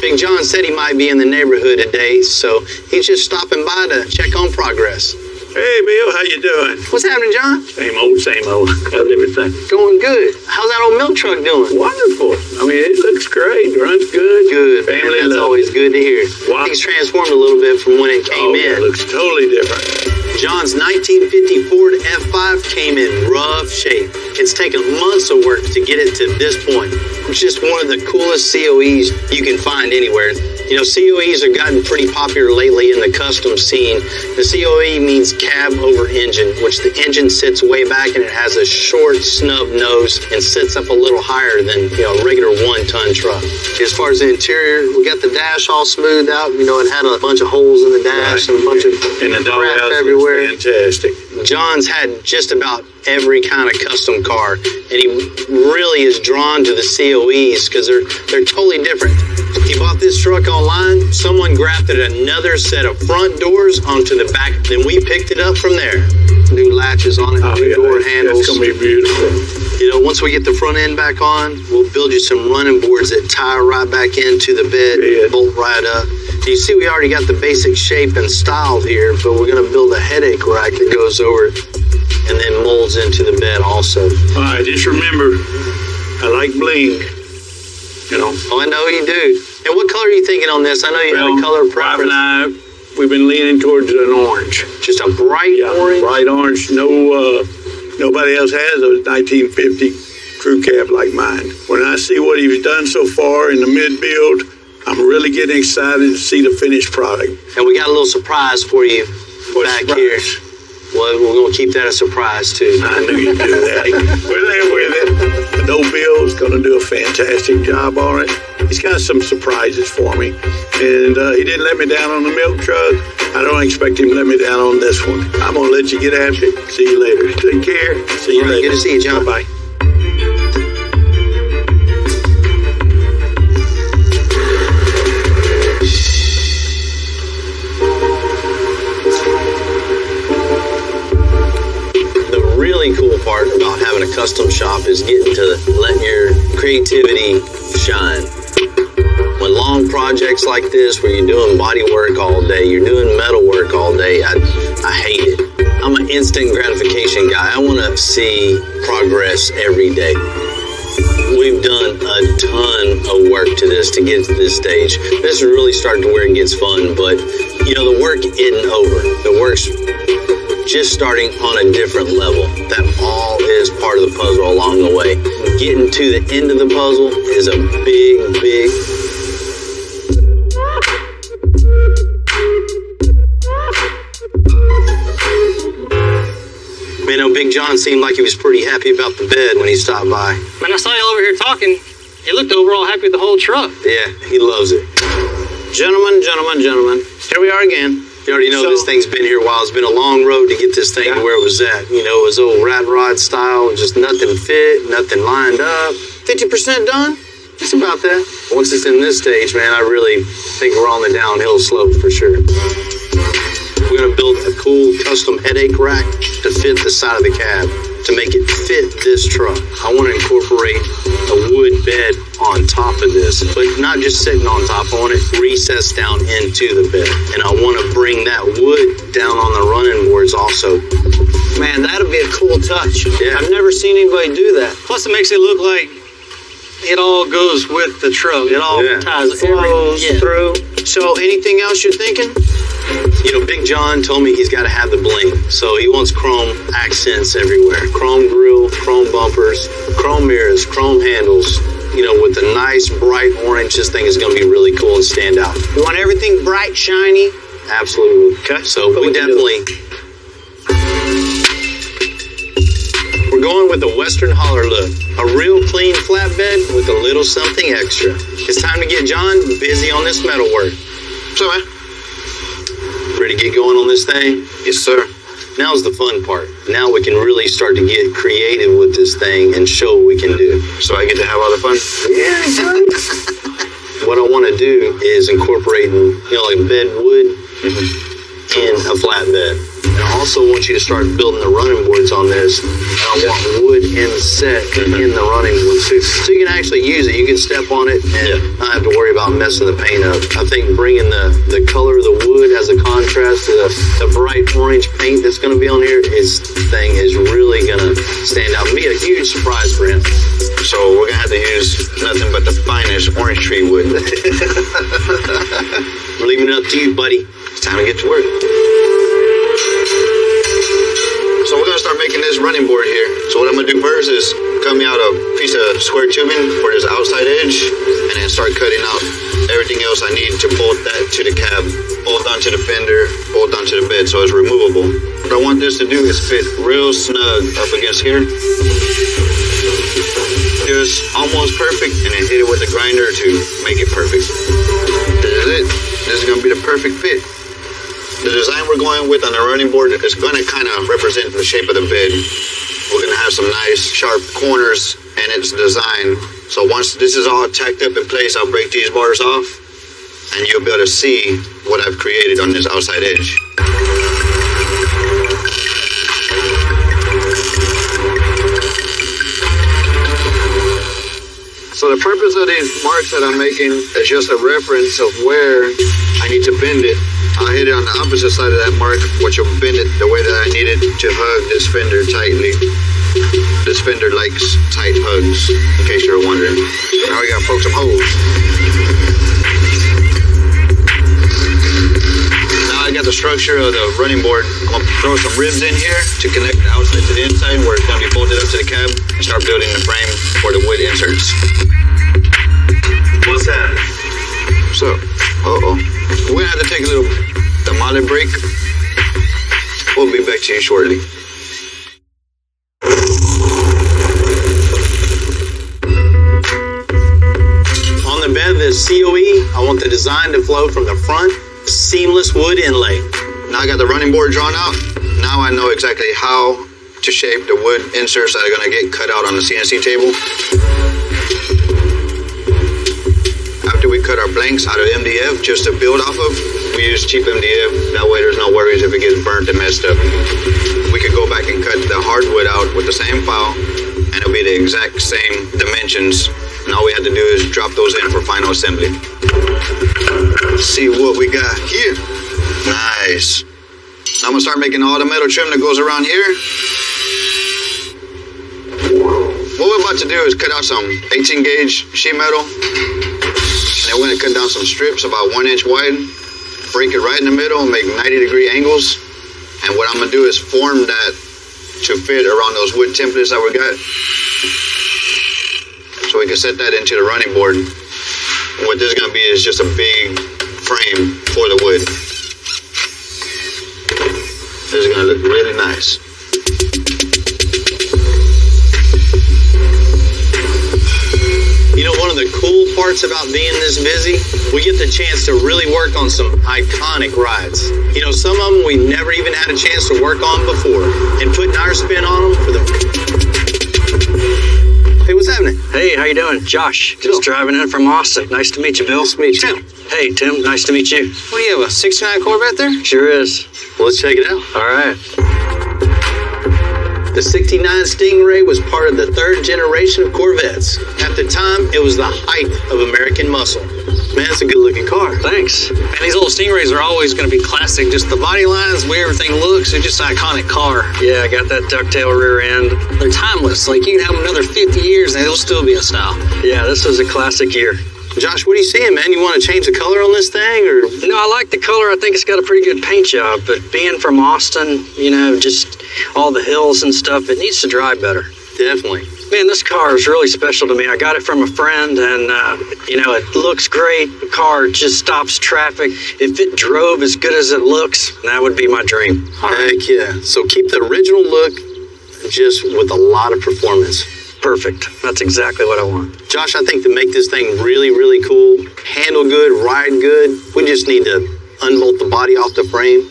Big John said he might be in the neighborhood today, so he's just stopping by to check on progress. Hey, Bill, how you doing? What's happening, John? Same old, same old. How's everything? Going good. How's that old milk truck doing? Wonderful. I mean, it looks great. Runs good. Good. Family Man, that's love. always good to hear. Wow. Things transformed a little bit from when it came in. It looks totally different. John's 1950 Ford F5 came in rough shape. It's taken months of work to get it to this point. It's just one of the coolest COEs you can find anywhere. You know, COEs have gotten pretty popular lately in the custom scene. The COE means cab over engine, which the engine sits way back and it has a short snub nose and sits up a little higher than, you know, a regular 1-ton truck. As far as the interior, we got the dash all smoothed out. You know, it had a bunch of holes in the dash and a bunch of crap everywhere. Fantastic. John's had just about every kind of custom car, and he really is drawn to the COEs because they're totally different. He bought this truck online. Someone grafted another set of front doors onto the back. Then we picked it up from there. new latches on it, new door handles. It's gonna be beautiful. You know, once we get the front end back on, we'll build you some running boards that tie right back into the bed, bolt right up. You see, we already got the basic shape and style here, but we're gonna build a headache rack that goes over it and then molds into the bed also. All right, just remember, I like bling. You know. Oh, I know you do. And what color are you thinking on this? I know you have a color preference. Wife and I, we've been leaning towards an orange. Just a bright orange? Bright orange. No, nobody else has a 1950 crew cab like mine. When I see what he's done so far in the mid-build, I'm really getting excited to see the finished product. And we got a little surprise for you back here. Well, we're going to keep that a surprise, too. I knew you'd do that. We're there with it. I know Bill's going to do a fantastic job on it. He's got some surprises for me. And he didn't let me down on the milk truck. I don't expect him to let me down on this one. I'm going to let you get after it. See you later. Take care. See you later. Good to see you, John. Bye-bye. Cool part about having a custom shop is getting to let your creativity shine. When long projects like this, where you're doing body work all day, you're doing metal work all day, I hate it. I'm an instant gratification guy. I want to see progress every day. We've done a ton of work to this to get to this stage. This is really starting to where it gets fun, but you know, the work isn't over. The work's just starting on a different level. That all is part of the puzzle along the way. Getting to the end of the puzzle is a big You know, Big John seemed like he was pretty happy about the bed when he stopped by. Man, I saw you over here talking. He looked overall happy with the whole truck. Yeah, he loves it. Gentlemen, here we are again. You already know this thing's been here a while. It's been a long road to get this thing to where it was at. You know, it was old rat rod style, just nothing fit, nothing lined up. 50% done? Just about that. Once it's in this stage, man, I really think we're on the downhill slope for sure. We're going to build a cool custom headache rack to fit the side of the cab, to make it fit this truck. I want to incorporate a wood bed on top of this, but not just sitting on top. I want it recessed down into the bed. And I want to bring that wood down on the running boards also. Man, that'll be a cool touch. Yeah. I've never seen anybody do that. Plus, it makes it look like it all goes with the truck. It all ties flows through. So, anything else you're thinking? You know, Big John told me he's got to have the bling, so he wants chrome accents everywhere. Chrome grill, chrome bumpers, chrome mirrors, chrome handles. You know, with a nice bright orange, this thing is going to be really cool and stand out. You want everything bright, shiny? Absolutely. Okay. So we definitely... We're going with a Western holler look. A real clean flatbed with a little something extra. It's time to get John busy on this metal work. So, man. Ready to get going on this thing? Yes, sir. Now's the fun part. Now we can really start to get creative with this thing and show what we can do. So I get to have all the fun? Yeah, exactly. What I want to do is incorporate, you know, like bed wood in a flatbed. And I also want you to start building the running boards on this. And I want wood inset in the running boards too. So you can actually use it. You can step on it and not have to worry about messing the paint up. I think bringing the color of the wood as a contrast to the bright orange paint that's going to be on here, this thing is really going to stand out. It'll be a huge surprise for him. So we're going to have to use nothing but the finest orange tree wood. I'm leaving it up to you, buddy. It's time to get to work. So we're going to start making this running board here. So what I'm going to do first is cut me out a piece of square tubing for this outside edge, and then start cutting out everything else I need to bolt that to the cab, bolt onto the fender, bolt onto the bed so it's removable. What I want this to do is fit real snug up against here. Just almost perfect, and then hit it with a grinder to make it perfect. This is it. This is going to be the perfect fit. The design we're going with on the running board is going to kind of represent the shape of the bed. We're going to have some nice sharp corners in its design. So once this is all tacked up in place, I'll break these bars off and you'll be able to see what I've created on this outside edge. So the purpose of these marks that I'm making is just a reference of where I need to bend it. I'll hit it on the opposite side of that mark, which will bend it the way that I need it to hug this fender tightly. This fender likes tight hugs, in case you're wondering. Now we gotta poke some holes. Now I got the structure of the running board. I'm gonna throw some ribs in here to connect the outside to the inside, where it's gonna be bolted up to the cab, and start building the frame for the wood inserts. What's that? So, we're gonna have to take a little tamale break. We'll be back to you shortly. On the bed of the COE, I want the design to flow from the front, seamless wood inlay. Now I got the running board drawn out. Now I know exactly how to shape the wood inserts that are gonna get cut out on the CNC table. After we cut our blanks out of MDF just to build off of, we use cheap MDF. That way there's no worries if it gets burnt and messed up. We could go back and cut the hardwood out with the same file, and it'll be the exact same dimensions. And all we have to do is drop those in for final assembly. Let's see what we got here. Nice. Now I'm gonna start making all the metal trim that goes around here. What we're about to do is cut out some 18 gauge sheet metal. And then we're gonna cut down some strips about 1 inch wide, break it right in the middle and make 90-degree angles. And what I'm gonna do is form that to fit around those wood templates that we got. So we can set that into the running board. And what this is gonna be is just a big frame for the wood. This is gonna look really nice. You know, one of the cool parts about being this busy, we get the chance to really work on some iconic rides. You know, some of them we never even had a chance to work on before. And putting our spin on them for the... Hey, what's happening? Hey, how you doing? Josh, just driving in from Austin. Nice to meet you, Bill. Nice to meet you. Tim. Hey, Tim, nice to meet you. What do you have, a 69 Corvette there? Sure is. Well, let's check it out. All right. The 69 Stingray was part of the third generation of Corvettes. At the time, it was the height of American muscle. Man, it's a good-looking car. Thanks. And these old Stingrays are always going to be classic. Just the body lines, the way everything looks, it's just an iconic car. Yeah, I got that ducktail rear end. They're timeless. Like, you can have them another 50 years and they'll still be in style. Yeah, this was a classic year. Josh, what are you seeing, man? You want to change the color on this thing, or? No, I like the color. I think it's got a pretty good paint job. But being from Austin, you know, just all the hills and stuff, it needs to drive better. Definitely. Man, this car is really special to me. I got it from a friend, and, you know, it looks great. The car just stops traffic. If it drove as good as it looks, that would be my dream. Heck yeah. So keep the original look, just with a lot of performance. Perfect. That's exactly what I want. Josh, I think to make this thing really, really cool, handle good, ride good, we just need to unbolt the body off the frame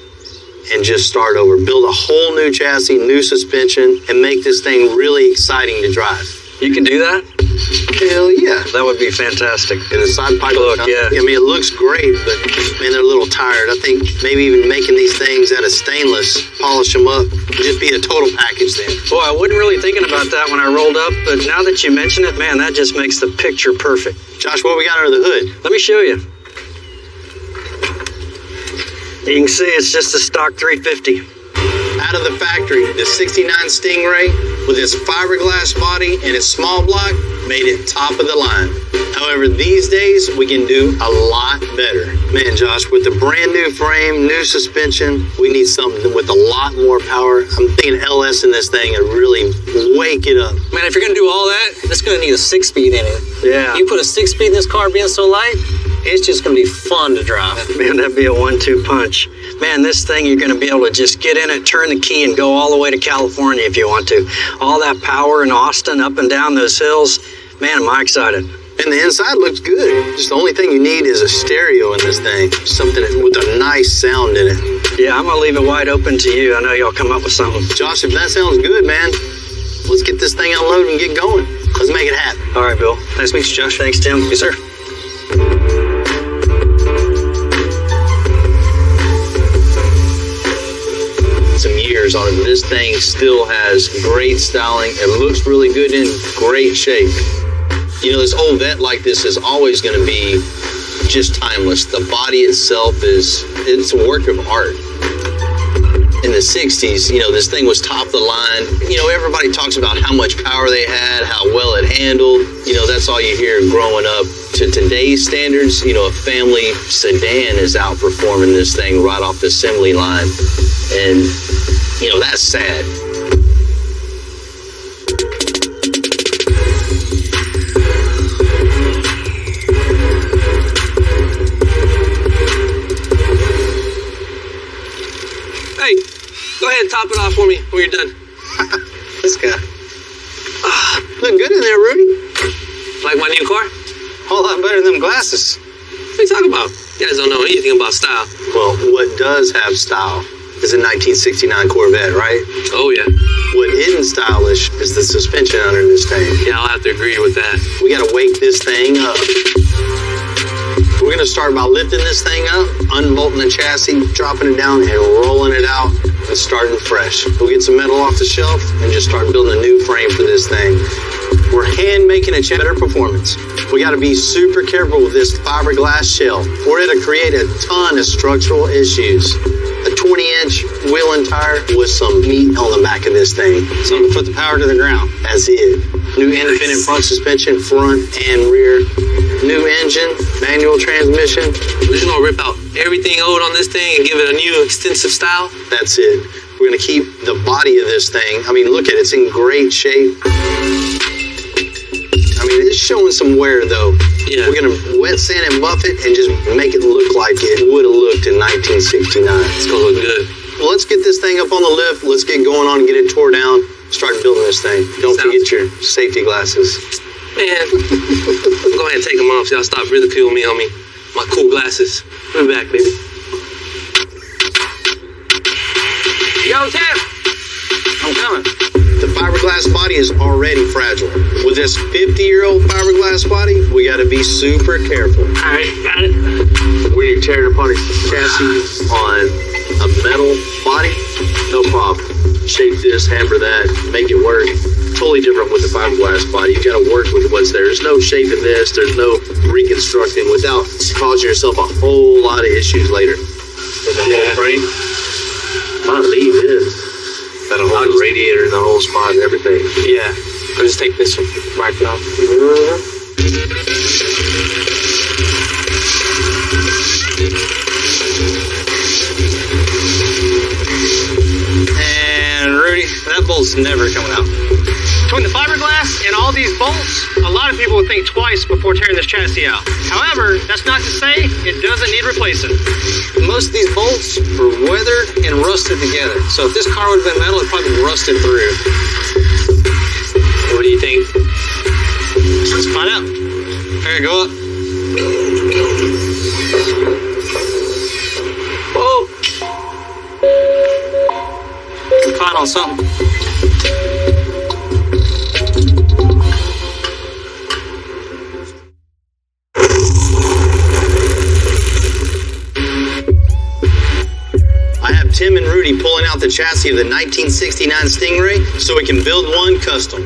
and just start over. Build a whole new chassis, new suspension, and make this thing really exciting to drive. You can do that? Hell yeah. That would be fantastic. And the side pipe look, yeah. I mean, it looks great, but man, they're a little tired. I think maybe even making these things out of stainless, polish them up, would just be a total package then. Boy, I wasn't really thinking about that when I rolled up, but now that you mention it, man, that just makes the picture perfect. Josh, what we got under the hood? Let me show you. You can see it's just a stock 350. Out of the factory, the 69 Stingray with its fiberglass body and its small block made it top of the line. However, these days we can do a lot better. Man, Josh, with the brand new frame, new suspension, we need something with a lot more power. I'm thinking LS in this thing and really wake it up. Man, if you're going to do all that, it's going to need a 6-speed in it. Yeah. You put a 6-speed in this car being so light, it's just going to be fun to drive. Man, that'd be a 1-2 punch. Man, this thing, you're going to be able to just get in it, turn the key, and go all the way to California if you want to. All that power in Austin, up and down those hills. Man, am I excited. And the inside looks good. Just the only thing you need is a stereo in this thing. Something with a nice sound in it. Yeah, I'm going to leave it wide open to you. I know y'all come up with something. Josh, if that sounds good, man, let's get this thing unloaded and get going. Let's make it happen. All right, Bill. Nice to meet you, Josh. Thanks, Tim. Yes, sir. Some years on it. This thing still has great styling. It looks really good, in great shape. You know, this old vet like this is always going to be just timeless. The body itself it's a work of art. In the 60s, you know, this thing was top of the line. You know, everybody talks about how much power they had, how well it handled. You know, that's all you hear growing up. To today's standards, you know, a family sedan is outperforming this thing right off the assembly line. And, you know, that's sad. Hey, go ahead and top it off for me when you're done. This guy. Look good in there, Rudy. Like my new car? Whole lot better than them glasses. What are you talking about? You guys don't know anything about style. Well, what does have style is a 1969 Corvette, right? Oh, yeah. What isn't stylish is the suspension under this thing. Yeah, I'll have to agree with that. We got to wake this thing up. We're going to start by lifting this thing up, unbolting the chassis, dropping it down, and rolling it out, and starting fresh. We'll get some metal off the shelf and just start building a new frame for this thing. We're hand making a better performance. We got to be super careful with this fiberglass shell, or it'll create a ton of structural issues. A 20-inch wheel and tire with some meat on the back of this thing. Something to put the power to the ground. That's it. New independent front suspension, front and rear. New engine, manual transmission. We're just gonna rip out everything old on this thing and give it a new extensive style. That's it. We're gonna keep the body of this thing. I mean, look at it. It's in great shape. I mean, it's showing some wear though. Yeah. We're gonna wet sand and buff it and just make it look like it would have looked in 1969. It's gonna look good. Well, let's get this thing up on the lift. Let's get going on and get it tore down. Start building this thing. Don't forget your safety glasses. Man, go ahead and take them off so y'all stop ridiculing me on my cool glasses. We'll be back, baby. Yo, Tim! I'm coming. The fiberglass body is already fragile. With this 50-year-old fiberglass body, we got to be super careful. All right, got it. When you're tearing apart a chassis on a metal body, no problem. Shape this, hammer that, make it work. Totally different with the fiberglass body. You got to work with what's there. There's no shaping this. There's no reconstructing without causing yourself a whole lot of issues later. With the whole frame, might leave this. Got a whole radiator in the whole spot and everything. Yeah, I'll just take this one right now. And Rudy, that bolt's never coming out. Between the fiberglass and all these bolts, a lot of people would think twice before tearing this chassis out. However, that's not to say it doesn't need replacing. Most of these bolts were weathered and rusted together. So if this car would have been metal, it probably would have rusted through. What do you think? Let's find out. Here, go up. Whoa! I'm caught on something. Tim and Rudy pulling out the chassis of the 1969 Stingray so we can build one custom.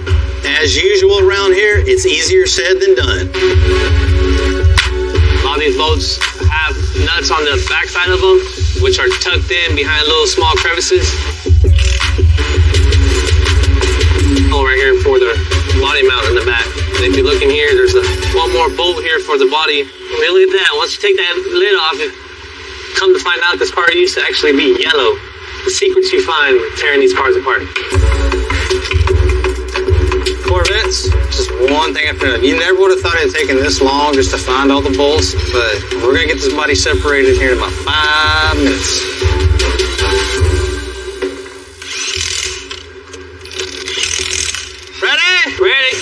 As usual around here, it's easier said than done. A lot of these boats have nuts on the backside of them, which are tucked in behind little small crevices. Right here for the body mount in the back. And if you look in here, there's one more bolt here for the body. I mean, look at that. Once you take that lid off, come to find out this car used to actually be yellow. The secrets you find tearing these cars apart. Corvettes, just one thing after another. You never would have thought it had taken this long just to find all the bolts, but we're going to get this body separated here in about 5 minutes. Ready? Ready.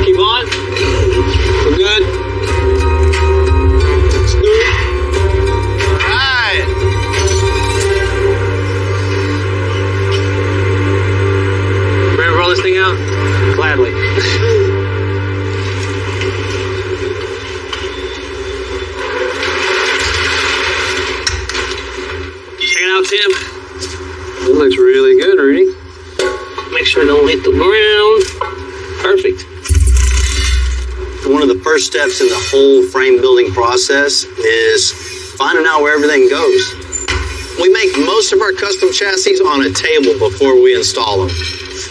Keep on. We're good. This thing out? Gladly. One of the first steps in the whole frame building process is finding out where everything goes. We make most of our custom chassis on a table before we install them.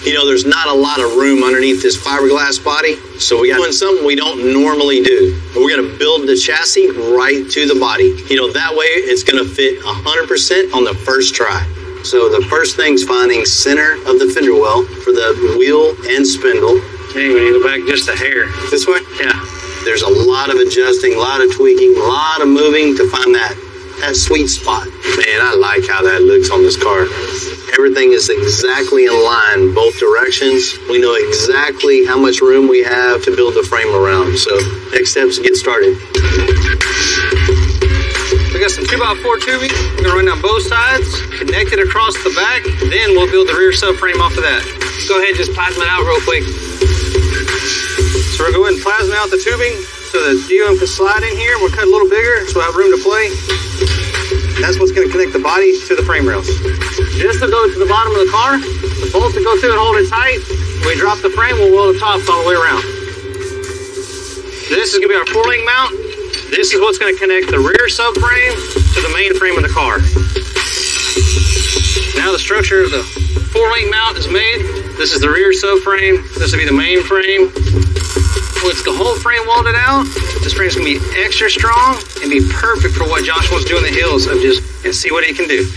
You know, there's not a lot of room underneath this fiberglass body, so we got doing something we don't normally do. We're gonna build the chassis right to the body. You know, that way it's gonna fit 100% on the first try. So the first thing's finding center of the fender well for the wheel and spindle. Hey, we need to go back just a hair. This way? Yeah. There's a lot of adjusting, a lot of tweaking, a lot of moving to find that sweet spot. Man, I like how that looks on this car. Everything is exactly in line, both directions. We know exactly how much room we have to build the frame around. So next step is get started. We got some 2x4 tubing. We're gonna run down both sides, connect it across the back, then we'll build the rear subframe off of that. Go ahead and just plasma it out real quick. So we're going to plasma out the tubing so the DOM can slide in here. We'll cut a little bigger so we'll have room to play. That's what's going to connect the body to the frame rails. This will go to the bottom of the car. The bolts will go through and hold it tight. When we drop the frame, we'll weld the tops all the way around. This is going to be our 4-link mount. This is what's going to connect the rear subframe to the main frame of the car. Now the structure of the 4-link mount is made. This is the rear subframe. This will be the main frame. With the whole frame welded out, this frame's going to be extra strong and be perfect for what Josh wants to do in the hills of just and see what he can do.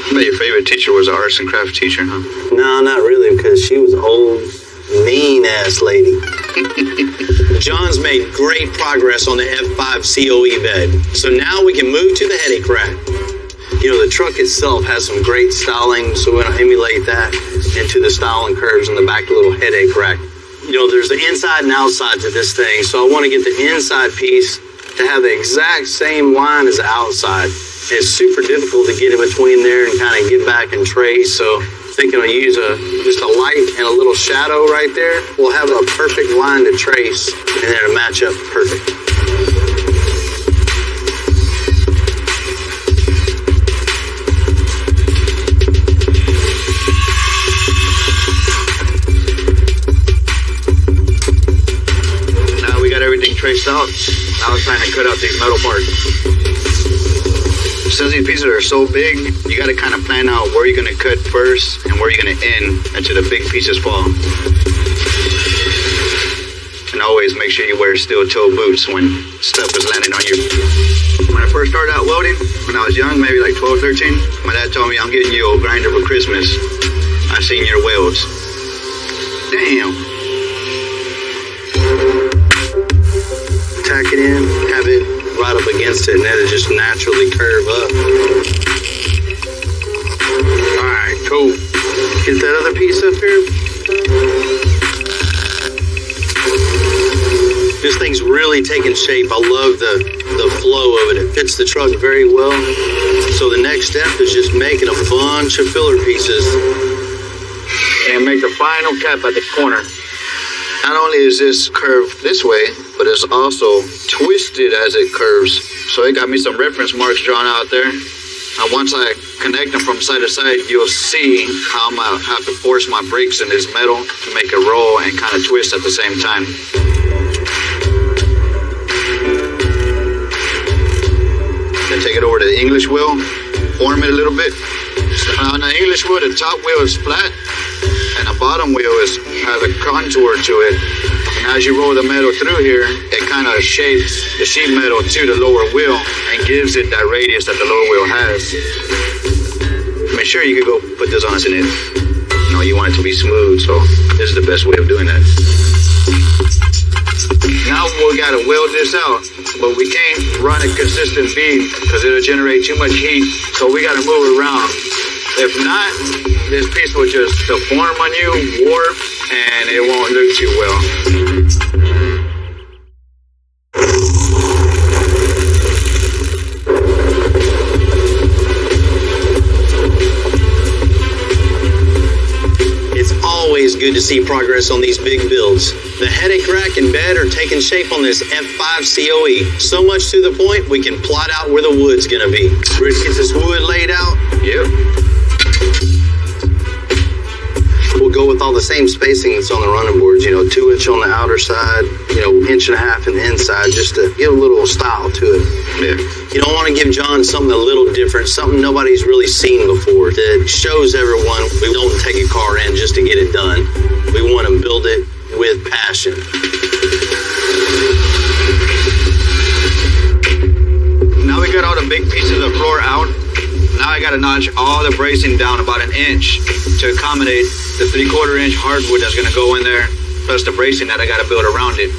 I bet your favorite teacher was an arts and crafts teacher, huh? No, not really, because she was an old, mean-ass lady. John's made great progress on the F5 COE bed, so now we can move to the headache rack. You know, the truck itself has some great styling, so we're going to emulate that into the style and curves in the back little headache rack. You know, there's the inside and outside to this thing, so I want to get the inside piece to have the exact same line as the outside. It's super difficult to get in between there and kind of get back and trace, so thinking I'll use just a light and a little shadow right there. We'll have a perfect line to trace, and then it'll match up perfect. Now we got everything traced out. Now it's time to cut out these metal parts. Since these pieces are so big, you got to kind of plan out where you're going to cut first and where you're going to end until the big pieces fall. And always make sure you wear steel-toe boots when stuff is landing on you. When I first started out welding, when I was young, maybe like 12, 13, my dad told me, I'm getting you a grinder for Christmas. I seen your welds. Damn. Tack it in, have it right up against it, and then it just naturally curve up. Alright, cool. Get that other piece up here. This thing's really taking shape. I love the flow of it. It fits the truck very well. So the next step is just making a bunch of filler pieces. And make the final cap at the corner. Not only is this curved this way, but it's also twisted as it curves. So it got me some reference marks drawn out there. And once I connect them from side to side, you'll see how I'm gonna have to force my brakes in this metal to make it roll and kind of twist at the same time. Then take it over to the English wheel, form it a little bit. So on the English wheel, the top wheel is flat, and the bottom wheel has a contour to it. And as you roll the metal through here, it kind of shapes the sheet metal to the lower wheel and gives it that radius that the lower wheel has. I mean, sure, you could go put this on it. You know, you want it to be smooth, so this is the best way of doing that. Now we gotta weld this out, but we can't run a consistent beam because it'll generate too much heat, so we gotta move it around. If not, this piece will just deform on you, warp, and it won't look too well. It's always good to see progress on these big builds. The headache rack and bed are taking shape on this F5 COE. So much to the point, we can plot out where the wood's gonna be. Ready to get this wood laid out? Yep. We'll go with all the same spacing that's on the running boards, 2-inch on the outer side, 1.5 inch in the inside, just to give a little style to it. Yeah. You don't want to give John something a little different, something nobody's really seen before, that shows everyone we don't take a car in just to get it done. We want to build it with passion. Now we got all the big pieces of floor out. Now I gotta notch all the bracing down about 1 inch to accommodate the 3/4 inch hardwood that's gonna go in there, plus the bracing that I gotta build around it.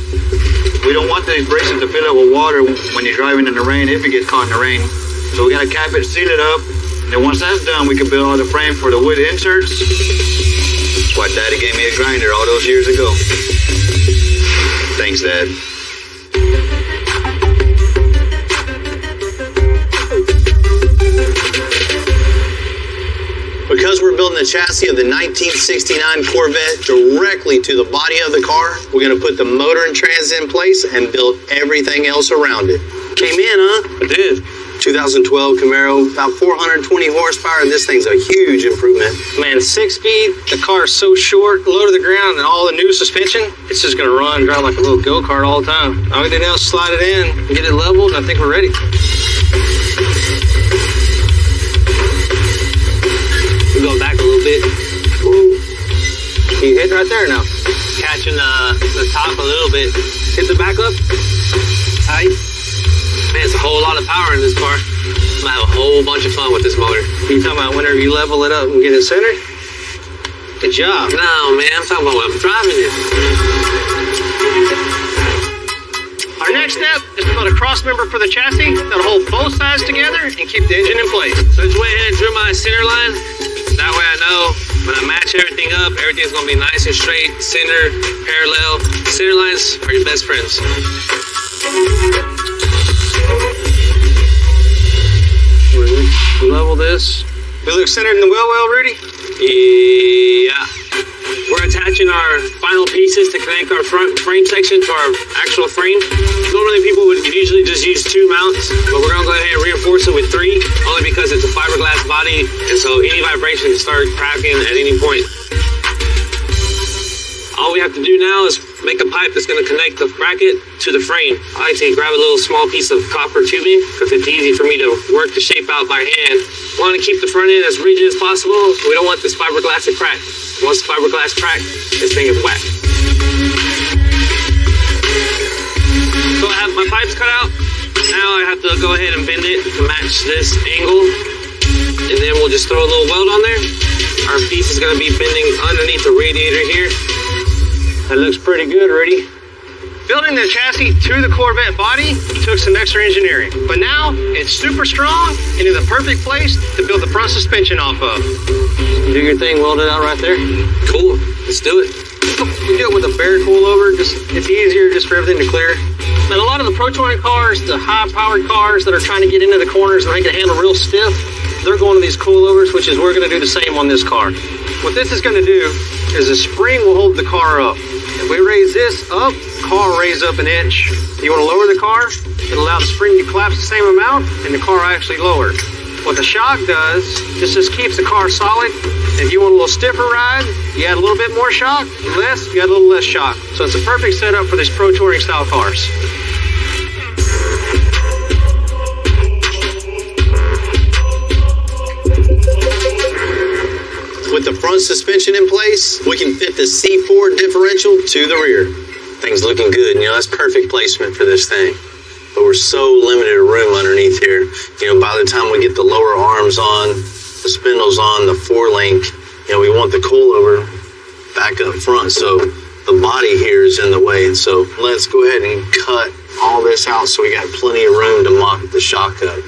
We don't want the bracing to fill up with water when you're driving in the rain, if it gets caught in the rain. So we gotta cap it, seal it up, and then once that's done, we can build all the frame for the wood inserts. That's why Daddy gave me a grinder all those years ago. Thanks, Dad. Because we're building the chassis of the 1969 Corvette directly to the body of the car, we're going to put the motor and trans in place and build everything else around it. Came in, huh? I did. 2012 Camaro, about 420 horsepower. This thing's a huge improvement. Man, 6-speed, the car's so short, low to the ground, and all the new suspension, it's just going to run, drive like a little go-kart all the time. All we do now is slide it in, get it leveled, and I think we're ready. Go back a little bit. Ooh. You hitting right there now. Catching the top a little bit. Hit the back up. Tight. Man, it's a whole lot of power in this car. I'm gonna have a whole bunch of fun with this motor. You talking about whenever you level it up and get it centered? Good job. No, man, I'm talking about when I'm driving it. Our next step is to build a cross member for the chassis that'll hold both sides together and keep the engine in place. So I just went ahead and drew my center line. That way I know when I match everything up, everything's gonna be nice and straight, center, parallel. Center lines are your best friends. Level this. We look centered in the wheel well, Rudy? Yeah. We're attaching our final pieces to connect our front frame section to our actual frame. Normally people would usually just use 2 mounts, but we're gonna go ahead and reinforce it with 3, only because it's a fiberglass body, and so any vibration can start cracking at any point. All we have to do now is make a pipe that's gonna connect the bracket to the frame. I like to grab a little small piece of copper tubing, because it's easy for me to work the shape out by hand. We want to keep the front end as rigid as possible. We don't want this fiberglass to crack. Once the fiberglass cracks, this thing is whack. So I have my pipes cut out. Now I have to go ahead and bend it to match this angle. And then we'll just throw a little weld on there. Our piece is going to be bending underneath the radiator here. That looks pretty good, Rudy. Building the chassis to the Corvette body took some extra engineering, but now it's super strong and in the perfect place to build the front suspension off of. Do your thing, weld it out right there. Cool, let's do it. We do it with a bare coilover, it's easier just for everything to clear. And a lot of the Pro Touring cars, the high-powered cars that are trying to get into the corners and make the handle real stiff, they're going to these coilovers, which is we're going to do the same on this car. What this is going to do is the spring will hold the car up. If we raise this up, car raise up 1 inch. You want to lower the car, it'll allow the spring to collapse the same amount, and the car actually lower. What the shock does, this just keeps the car solid. If you want a little stiffer ride, you add a little bit more shock. Less, you add a little less shock. So it's a perfect setup for these Pro Touring style cars. With the front suspension in place, we can fit the C4 differential to the rear. Things looking good, that's perfect placement for this thing. But we're so limited of room underneath here. By the time we get the lower arms on, the spindles on, the 4-link, we want the coilover back up front. So the body here is in the way. And so let's go ahead and cut all this out so we got plenty of room to mock the shock up.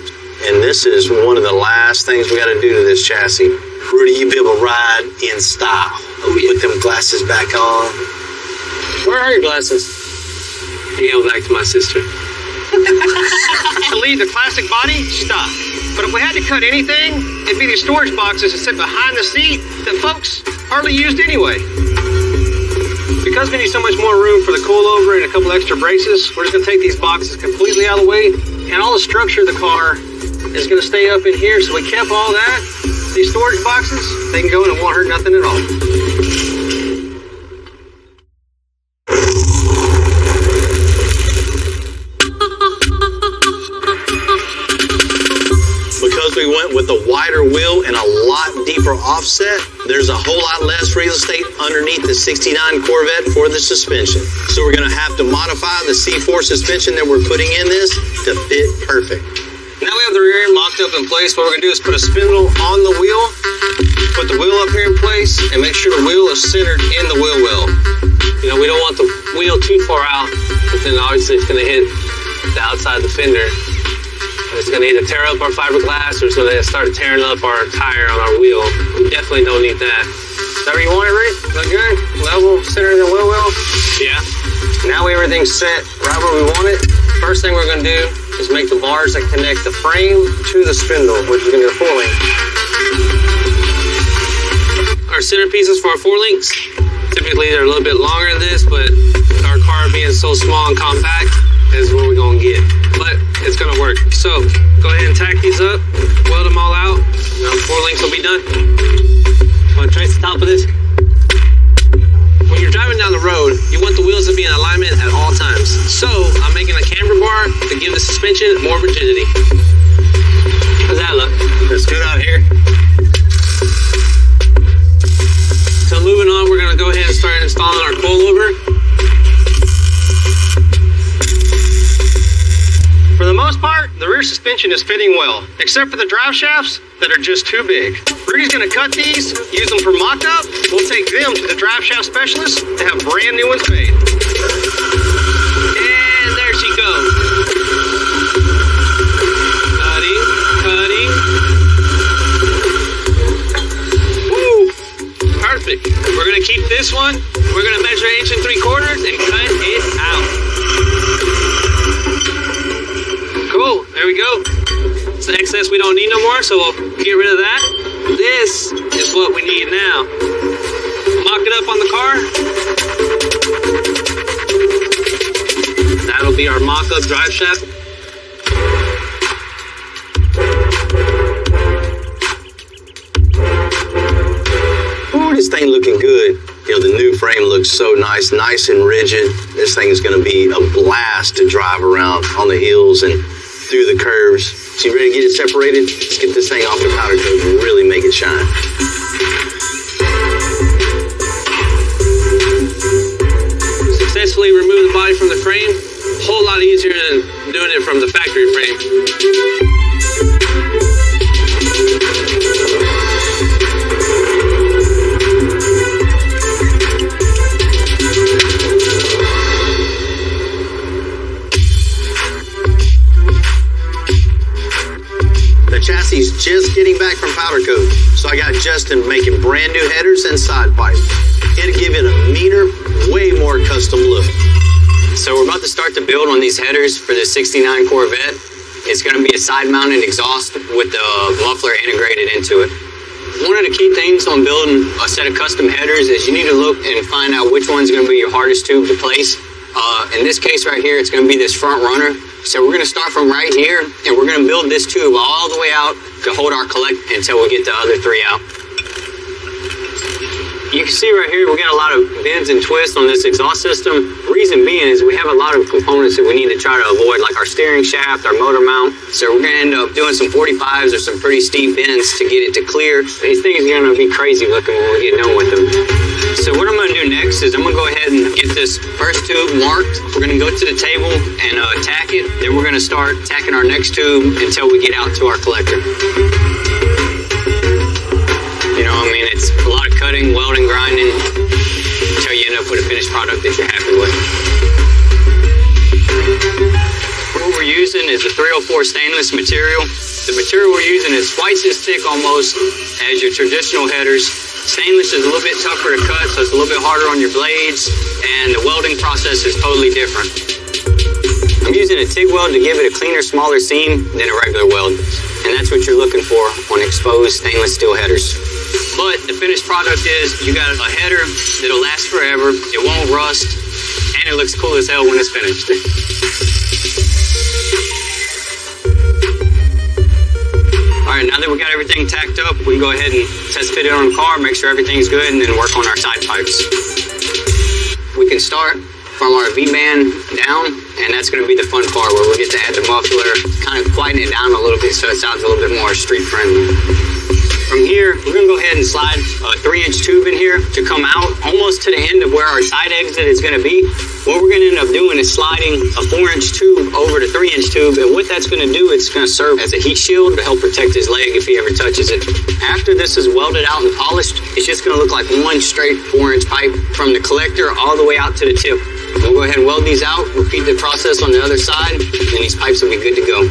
And this is one of the last things we got to do to this chassis. Rudy, you be able to ride in style. Put them glasses back on. Where are your glasses? I go back to my sister. To leave the classic body, stop. But if we had to cut anything, it'd be the storage boxes that sit behind the seat that folks hardly used anyway. Because we need so much more room for the coilover and a couple extra braces, we're just going to take these boxes completely out of the way, and all the structure of the car is going to stay up in here. So we kept all that. These storage boxes, they can go in and won't hurt nothing at all. Because we went with a wider wheel and a lot deeper offset, there's a whole lot less real estate underneath the 69 Corvette for the suspension. So we're going to have to modify the C4 suspension that we're putting in this to fit perfect. Now we have the rear end locked up in place. What we're going to do is put a spindle on the wheel, put the wheel up here in place, and make sure the wheel is centered in the wheel well. You know, we don't want the wheel too far out, but then obviously it's going to hit the outside of the fender. It's going to either tear up our fiberglass or it's going to start tearing up our tire on our wheel. We definitely don't need that. Is that where you want it, Rick? Look good? Level, centered in the wheel well? Yeah. Now everything's set right where we want it. First thing we're going to do is make the bars that connect the frame to the spindle, which is going to be a 4-link. Our center pieces for our 4-links, typically they're a little bit longer than this, but with our car being so small and compact, is what we're going to get. But it's going to work. So go ahead and tack these up, weld them all out, and our 4-links will be done. Want to trace the top of this? When you're driving down the road, you want the wheels to be in alignment at all times. So I'm making a camber bar to give the suspension more rigidity. How's that look? That's good out here. So moving on, we're going to go ahead and start installing our coilover. For the most part, the rear suspension is fitting well, except for the drive shafts that are just too big. Ricky's gonna cut these, use them for mock-up. We'll take them to the drive shaft specialist to have brand new ones made. And there she goes. Cutting, cutting. Woo! Perfect. We're gonna keep this one. We're gonna measure 1 3/4 and cut it out. Cool, there we go. It's the excess we don't need no more, so we'll get rid of that. This is what we need now. Mock it up on the car. That'll be our mock-up drive shaft. Ooh, this thing looking good. You know, the new frame looks so nice and rigid. This thing is going to be a blast to drive around on the hills and through the curves. So you ready to get it separated? Let's get this thing off the powder coat and really make it shine. Successfully remove the body from the frame. A whole lot easier than doing it from the factory frame. The chassis is just getting back from powder coat, so I got Justin making brand new headers and side pipe. It'll give it a meaner, way more custom look. So we're about to start the build on these headers for the 69 Corvette. It's going to be a side-mounted exhaust with the muffler integrated into it. One of the key things on building a set of custom headers is you need to look and find out which one's going to be your hardest tube to place. In this case right here, it's going to be this front runner. So we're going to start from right here, and we're going to build this tube all the way out to hold our collect until we get the other 3 out. You can see right here, we got a lot of bends and twists on this exhaust system. Reason being is we have a lot of components that we need to try to avoid, like our steering shaft, our motor mount. So we're gonna end up doing some 45s or some pretty steep bends to get it to clear. These things are gonna be crazy looking when we get done with them. So what I'm gonna do next is I'm gonna go ahead and get this first tube marked. We're gonna go to the table and tack it. Then we're gonna start tacking our next tube until we get out to our collector. You know, I mean, it's a lot of cutting, welding, grinding, until you end up with a finished product that you're happy with. What we're using is a 304 stainless material. The material we're using is twice as thick almost as your traditional headers. Stainless is a little bit tougher to cut, so it's a little bit harder on your blades, and the welding process is totally different. I'm using a TIG weld to give it a cleaner, smaller seam than a regular weld, and that's what you're looking for on exposed stainless steel headers. But the finished product is you got a header that'll last forever, it won't rust, and it looks cool as hell when it's finished. All right, now that we got everything tacked up, we can go ahead and test fit it on the car, make sure everything's good, and then work on our side pipes. We can start from our V-band down, and that's going to be the fun part where we get to add the muffler, kind of quieten it down a little bit so it sounds a little bit more street friendly. From here, we're going to go ahead and slide a 3-inch tube in here to come out almost to the end of where our side exit is going to be. What we're going to end up doing is sliding a 4-inch tube over the 3-inch tube, and what that's going to do, it's going to serve as a heat shield to help protect his leg if he ever touches it. After this is welded out and polished, it's just going to look like one straight 4-inch pipe from the collector all the way out to the tip. We'll go ahead and weld these out, repeat the process on the other side, and these pipes will be good to go.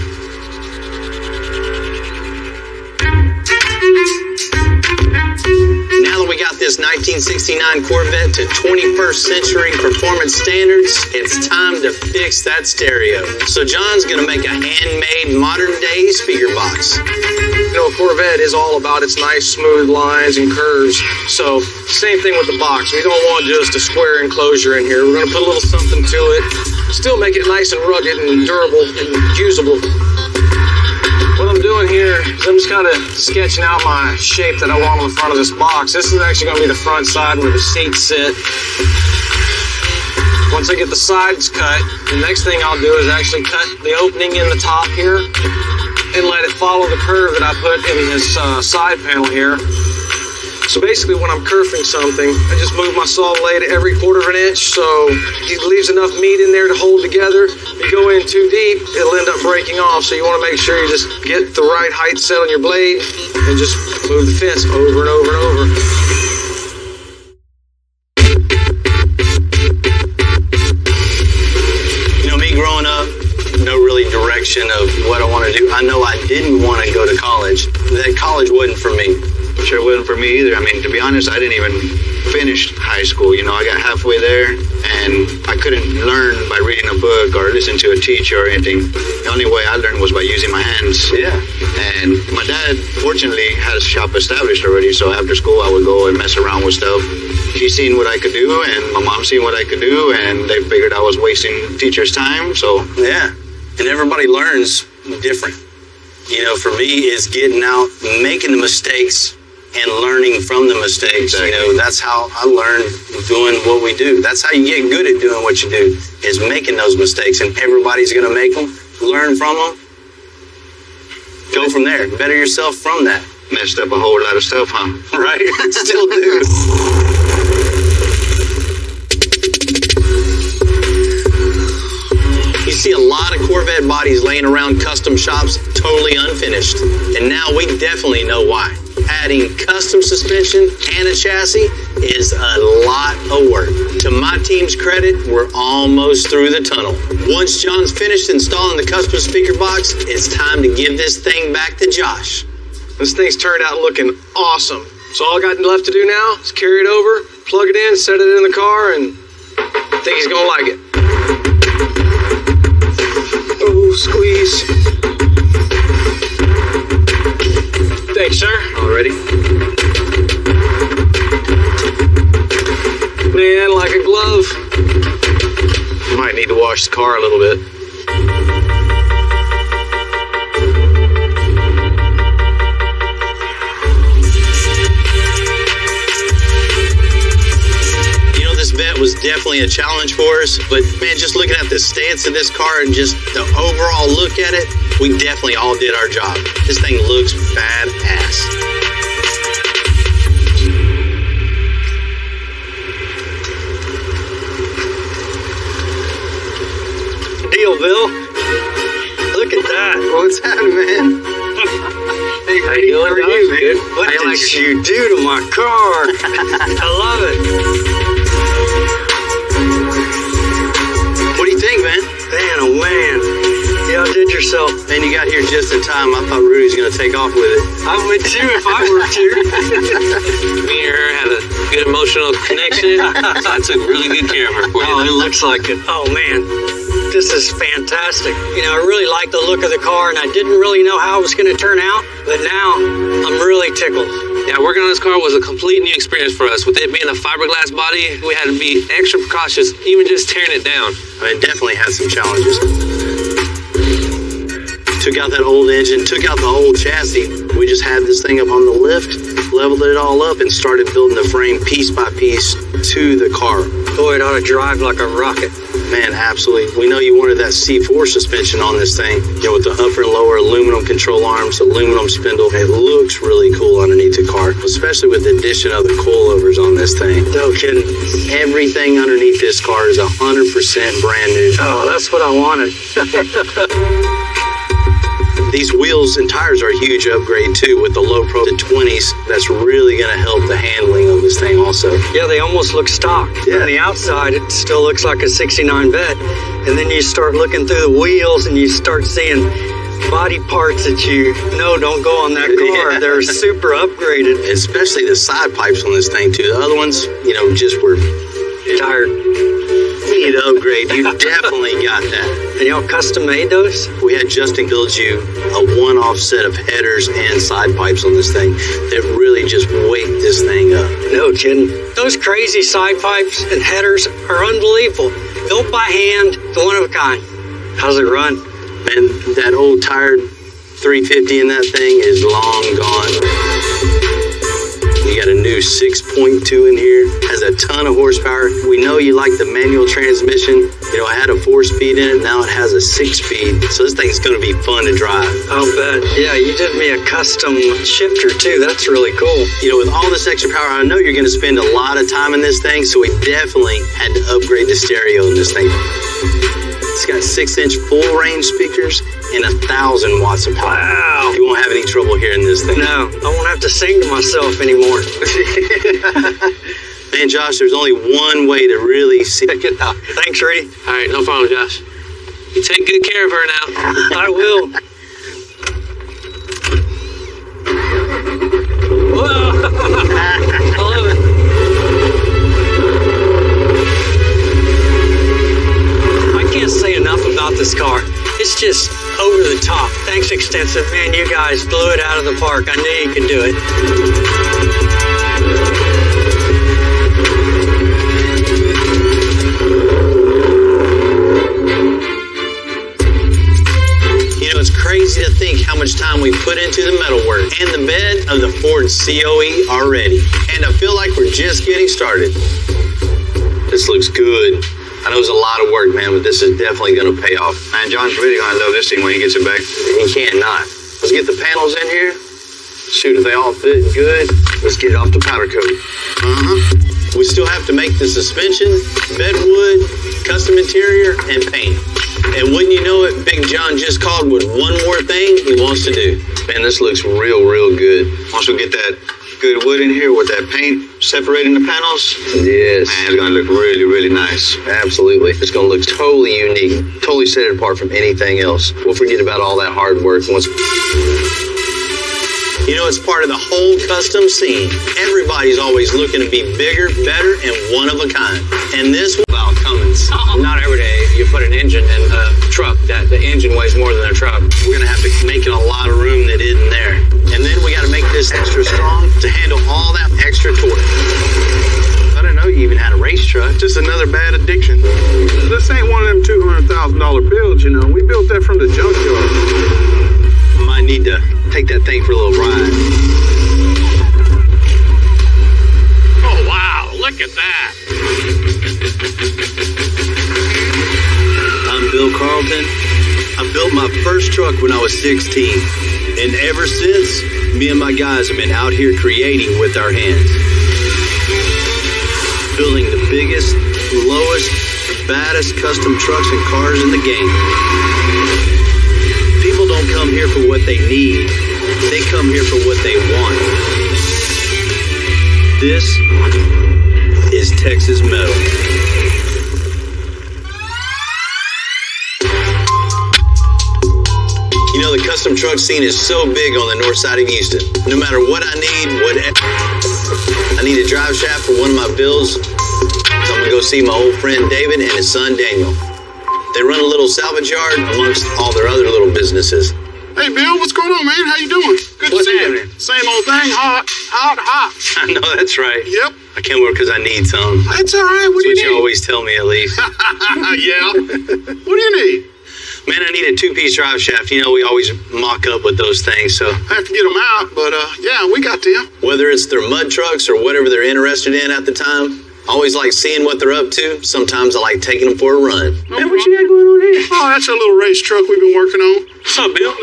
Now that we got this 1969 Corvette to 21st century performance standards, it's time to fix that stereo. So John's gonna make a handmade modern day speaker box. You know, a Corvette is all about its nice smooth lines and curves. So same thing with the box. We don't want just a square enclosure in here. We're gonna put a little something to it, still make it nice and rugged and durable and usable. What I'm doing here is I'm just kind of sketching out my shape that I want on the front of this box. This is actually going to be the front side where the seats sit. Once I get the sides cut, the next thing I'll do is actually cut the opening in the top here and let it follow the curve that I put in this side panel here. So basically when I'm kerfing something, I just move my saw blade every 1/4 inch so it leaves enough meat in there to hold together. If you go in too deep, it'll end up breaking off. So you want to make sure you just get the right height set on your blade and just move the fence over and over and over. You know, me growing up, no really direction of what I want to do. I know I didn't want to go to college. That college wasn't for me. Sure wasn't for me either. I mean, to be honest, I didn't even finish high school. You know, I got halfway there, and I couldn't learn by reading a book or listening to a teacher or anything. The only way I learned was by using my hands. Yeah. And my dad, fortunately, had a shop established already, so after school I would go and mess around with stuff. He seen what I could do, and my mom seen what I could do, and they figured I was wasting teachers' time, so... Yeah, and everybody learns different. You know, for me, it's getting out, making the mistakes, and learning from the mistakes. Exactly. You know, that's how I learned doing what we do. That's how you get good at doing what you do, is making those mistakes, and everybody's going to make them. Learn from them. Go from there. Better yourself from that. Messed up a whole lot of stuff, huh? Right? Still do. You see a lot of Corvette bodies laying around custom shops totally unfinished. And now we definitely know why. Adding custom suspension and a chassis is a lot of work. To my team's credit, we're almost through the tunnel. Once John's finished installing the custom speaker box, it's time to give this thing back to Josh. This thing's turned out looking awesome. So all I got left to do now is carry it over, plug it in, set it in the car, and I think he's gonna like it. Oh, squeeze. Thanks, sir. Already? Man, like a glove. Might need to wash the car a little bit. Vet was definitely a challenge for us, but man, just looking at the stance of this car and just the overall look at it, we definitely all did our job. This thing looks badass. Deal, Bill. Look at that. What's happening, man? How you doing, dude? What did you do to my car? I love it. What do you think, man? Man, oh man. You outdid yourself. Man, you got here just in time. I thought Rudy's going to take off with it. I would too if I were to. Me and her had a good emotional connection. So I took really good care of her for you. Oh, it looks like it. Oh man. This is fantastic. You know, I really like the look of the car, and I didn't really know how it was going to turn out, but now I'm really tickled. Yeah, Yeah, working on this car was a complete new experience for us. With it being a fiberglass body, we had to be extra precautious, even just tearing it down. I mean, it definitely had some challenges. Took out that old engine, took out the old chassis. We just had this thing up on the lift, leveled it all up, and started building the frame piece by piece to the car. Boy, it ought to drive like a rocket. Man, absolutely. We know you wanted that C4 suspension on this thing, you know, with the upper and lower aluminum control arms, aluminum spindle. It looks really cool underneath the car, especially with the addition of the coilovers on this thing. No kidding. Everything underneath this car is 100% brand new. Oh, that's what I wanted. These wheels and tires are a huge upgrade too with the low pro to 20s. That's really going to help the handling of this thing also. Yeah, they almost look stock. Yeah. On the outside, it still looks like a 69 vet. And then you start looking through the wheels and you start seeing body parts that you know don't go on that car. Yeah. They're super upgraded. Especially the side pipes on this thing too. The other ones, you know, just were tired. Need to upgrade. You definitely got that. And y'all custom made those? We had Justin build you a one-off set of headers and side pipes on this thing that really just weight this thing up. No kidding. Those crazy side pipes and headers are unbelievable. Built by hand, one of a kind. How's it run? Man, that old tired 350 in that thing is long gone. You got a new 6.2 in here, has a ton of horsepower. We know you like the manual transmission. You know, I had a 4-speed in it, now it has a 6-speed. So this thing's gonna be fun to drive. I'll bet. Yeah, you did me a custom shifter too. That's really cool. You know, with all this extra power, I know you're gonna spend a lot of time in this thing, so we definitely had to upgrade the stereo in this thing. It's got 6-inch full range speakers and 1,000 watts of power. Wow. You won't have any trouble hearing this thing. No, I won't have to sing to myself anymore. Man, Josh, there's only one way to really see it out. Thanks, Rudy. All right, no problem, Josh. You take good care of her now. I will. Whoa. I love it. I can't say enough about this car. It's just over the top. Thanks, Extensive. Man, you guys blew it out of the park. I knew you could do it. You know, it's crazy to think how much time we put into the metalwork and the bed of the Ford COE already. And I feel like we're just getting started. This looks good. I know it's a lot of work, man, but this is definitely going to pay off. Man, John's really going to love this thing when he gets it back. He can't not. Let's get the panels in here. Shoot, if they all fit good, let's get it off the powder coat. We still have to make the suspension, bedwood, custom interior, and paint. And wouldn't you know it, Big John just called with one more thing he wants to do. Man, this looks real, real good. Once we get that good wood in here with that paint separating the panels. Yes. Man, it's going to look really, really nice. Absolutely. It's going to look totally unique, totally set it apart from anything else. We'll forget about all that hard work once. You know, it's part of the whole custom scene. Everybody's always looking to be bigger, better, and one of a kind. And this one about Cummins. Not every day you put an engine in a truck. That the engine weighs more than a truck. We're going to have to make it a lot of room that isn't there. And then we got to make this extra strong to handle all that extra torque. I didn't know you even had a race truck. Just another bad addiction. This ain't one of them $200,000 builds, you know. We built that from the junkyard. Might need to take that thing for a little ride. Oh, wow. Look at that. I'm Bill Carlton. I built my first truck when I was 16. And ever since, me and my guys have been out here creating with our hands. Building the biggest, lowest, baddest custom trucks and cars in the game. People don't come here for what they need. They come here for what they want. This is Texas Metal. You know, the custom truck scene is so big on the north side of Houston. No matter what I need, I need a drive shaft for one of my builds. So I'm going to go see my old friend David and his son Daniel. They run a little salvage yard amongst all their other little businesses. Hey, Bill, what's going on, man? How you doing? Good to see you. Same old thing, hot. I know, that's right. Yep. I came over because I need some. That's all right. What do you need? That's what you always tell me, at least. Yeah. What do you need? Man, I need a 2-piece drive shaft. You know, we always mock up with those things, so. I have to get them out, but yeah, we got them. Whether it's their mud trucks or whatever they're interested in at the time, I always like seeing what they're up to. Sometimes I like taking them for a run. Man, what you got going on here? Oh, that's a little race truck we've been working on. What's up, Bill?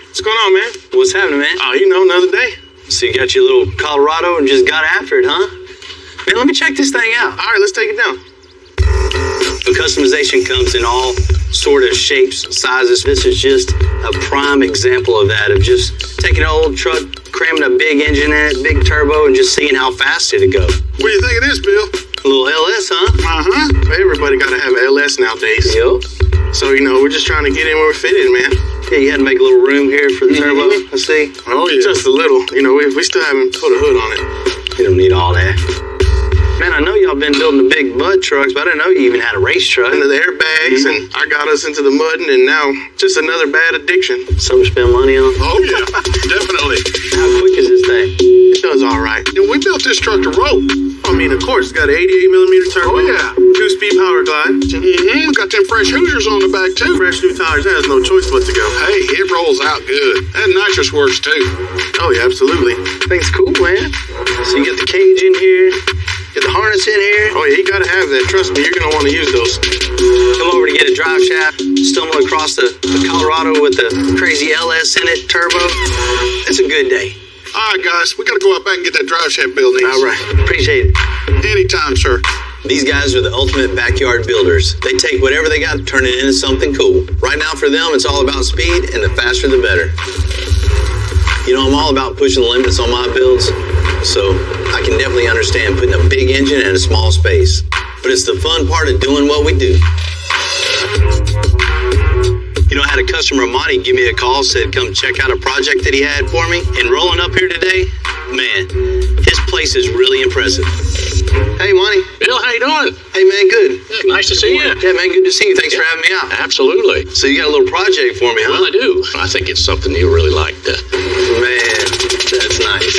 What's going on, man? What's happening, man? Oh, you know, another day. So you got your little Colorado and just got after it, huh? Man, let me check this thing out. All right, let's take it down. The customization comes in all sort of shapes, sizes. This is just a prime example of that, of just taking an old truck, cramming a big engine in it, big turbo, and just seeing how fast it'd go. What do you think it is, Bill? A little LS, huh? Uh-huh. Everybody got to have an LS nowadays. Yep. So, you know, we're just trying to get in where we're fitted, man. Yeah, you had to make a little room here for the turbo, I see. Oh, yeah. Just a little. You know, we still haven't put a hood on it. You don't need all that. Man, I know y'all been building the big mud trucks, but I didn't know you even had a race truck. Under the airbags, and I got us into the mudding, and now just another bad addiction. Something to spend money on? Oh, yeah, definitely. How quick is this thing? It does all right. Yeah, we built this truck to roll. I mean, of course, it's got an 88mm turbo. Oh, yeah. 2-speed power glide. Mm-hmm. Got them fresh Hoosiers on the back, too. Fresh new tires. That has no choice but to go. Hey, it rolls out good. That nitrous works, too. Oh, yeah, absolutely. Thing's cool, man. So you got the cage in here. Get the harness in here. Oh, yeah, you gotta have that. Trust me, you're gonna want to use those. Come over to get a drive shaft, stumble across the Colorado with the crazy LS in it, turbo. It's a good day. All right, guys, we gotta go out back and get that drive shaft built. All right, appreciate it. Anytime, sir. These guys are the ultimate backyard builders. They take whatever they got and turn it into something cool. Right now for them, it's all about speed, and the faster the better. You know, I'm all about pushing the limits on my builds, so I can definitely understand putting a big engine in a small space. But it's the fun part of doing what we do. You know, I had a customer, Monty, give me a call, said come check out a project that he had for me. And rolling up here today, man, his place is really impressive. Hey, Monty. Bill, how you doing? Hey, man, good. Yeah, nice to see you. Yeah, man, good to see you. Thanks for having me out. Absolutely. So you got a little project for me, huh? Well, I do. I think it's something you really like. Man, that's nice.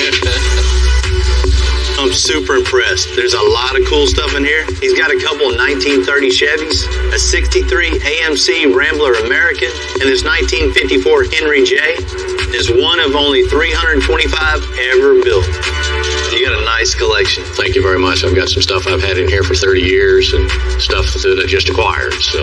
I'm super impressed. There's a lot of cool stuff in here. He's got a couple of 1930 Chevys, a 63 AMC Rambler American, and this 1954 Henry J is one of only 325 ever built. You got a nice collection. Thank you very much. I've got some stuff I've had in here for 30 years and stuff that I just acquired. So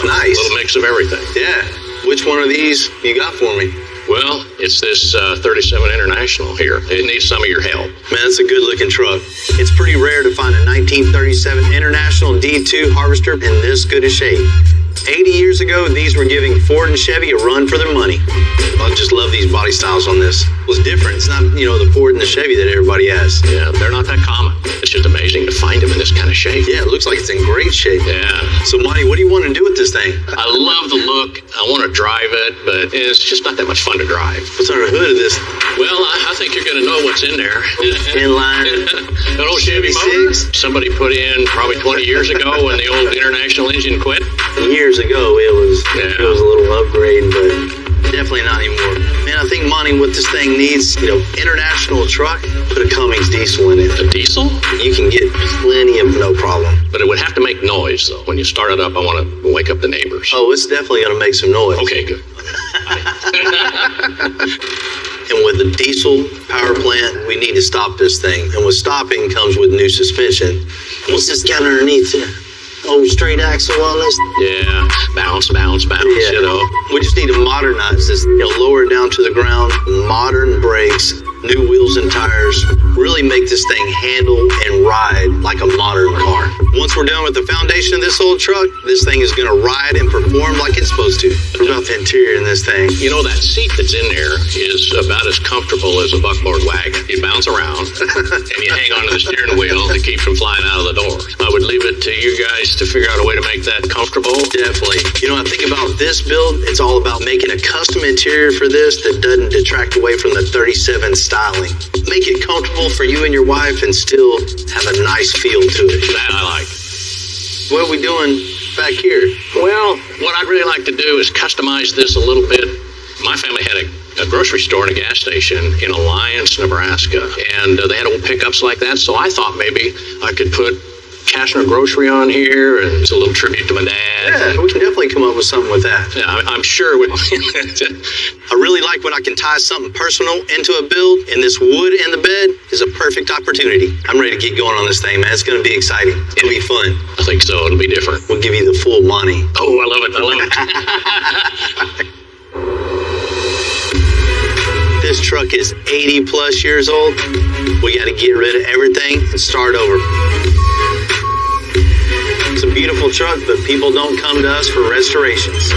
nice. A little mix of everything. Yeah. Which one of these you got for me? Well, it's this 37 International here. It needs some of your help. Man, that's a good-looking truck. It's pretty rare to find a 1937 International D2 Harvester in this good a shape. 80 years ago, these were giving Ford and Chevy a run for their money. I just love these body styles on this. It was different. It's not, you know, the Ford and the Chevy that everybody has. Yeah, they're not that common. It's just amazing to find them in this kind of shape. Yeah, it looks like it's in great shape. Yeah. So, Monty, what do you want to do with this thing? I love the look. I want to drive it, but it's just not that much fun to drive. What's under the hood of this? Well, I think you're going to know what's in there. Inline. An old Chevy motor. Somebody put in probably 20 years ago when the old International engine quit. Years ago, it was a little upgrade, but definitely not anymore. Man, I think Monty, what this thing needs, you know, international truck, put a Cummins diesel in it. A diesel? You can get plenty of no problem. But it would have to make noise, though. When you start it up, I want to wake up the neighbors. Oh, it's definitely going to make some noise. Okay, good. And with the diesel power plant, we need to stop this thing. And with stopping comes with new suspension. What's this got underneath here? Oh, straight axle on this? Yeah, bounce, yeah. You know. We just need to modernize this, you know, lower it down to the ground, modern brakes, new wheels and tires, really make this thing handle and ride like a modern car. Once we're done with the foundation of this old truck, this thing is going to ride and perform like it's supposed to. What about the interior in this thing? You know, that seat that's in there is about as comfortable as a buckboard wagon. You bounce around, and you hang onto the steering wheel to keep from flying out of the door. I would leave it to you guys to figure out a way to make that comfortable. Definitely. You know, I think about this build, it's all about making a custom interior for this that doesn't detract away from the 37 styling. Make it comfortable for you and your wife and still have a nice feel to it. That I like. What are we doing back here? Well, what I'd really like to do is customize this a little bit My family had a grocery store and a gas station in Alliance, Nebraska, and they had old pickups like that, so I thought maybe I could put Cashner Grocery on here, and it's a little tribute to my dad. Yeah, we can definitely come up with something with that. Yeah, I'm sure. I really like when I can tie something personal into a build, and this wood in the bed is a perfect opportunity. I'm ready to get going on this thing, man. It's going to be exciting. It'll be fun. I think so. It'll be different. We'll give you the full money. Oh, I love it. I love it. This truck is 80 plus years old. We got to get rid of everything and start over. It's a beautiful truck, but people don't come to us for restorations.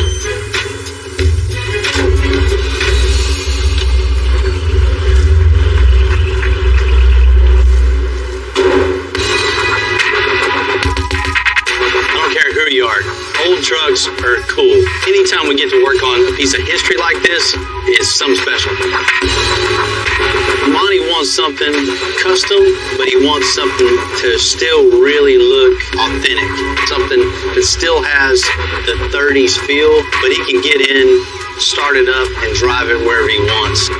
I don't care who you are. Old trucks are cool. Anytime we get to work on a piece of history like this, it's something special. Monty wants something custom, but he wants something to still really look authentic. Something that still has the 30s feel, but he can get in, start it up, and drive it wherever he wants.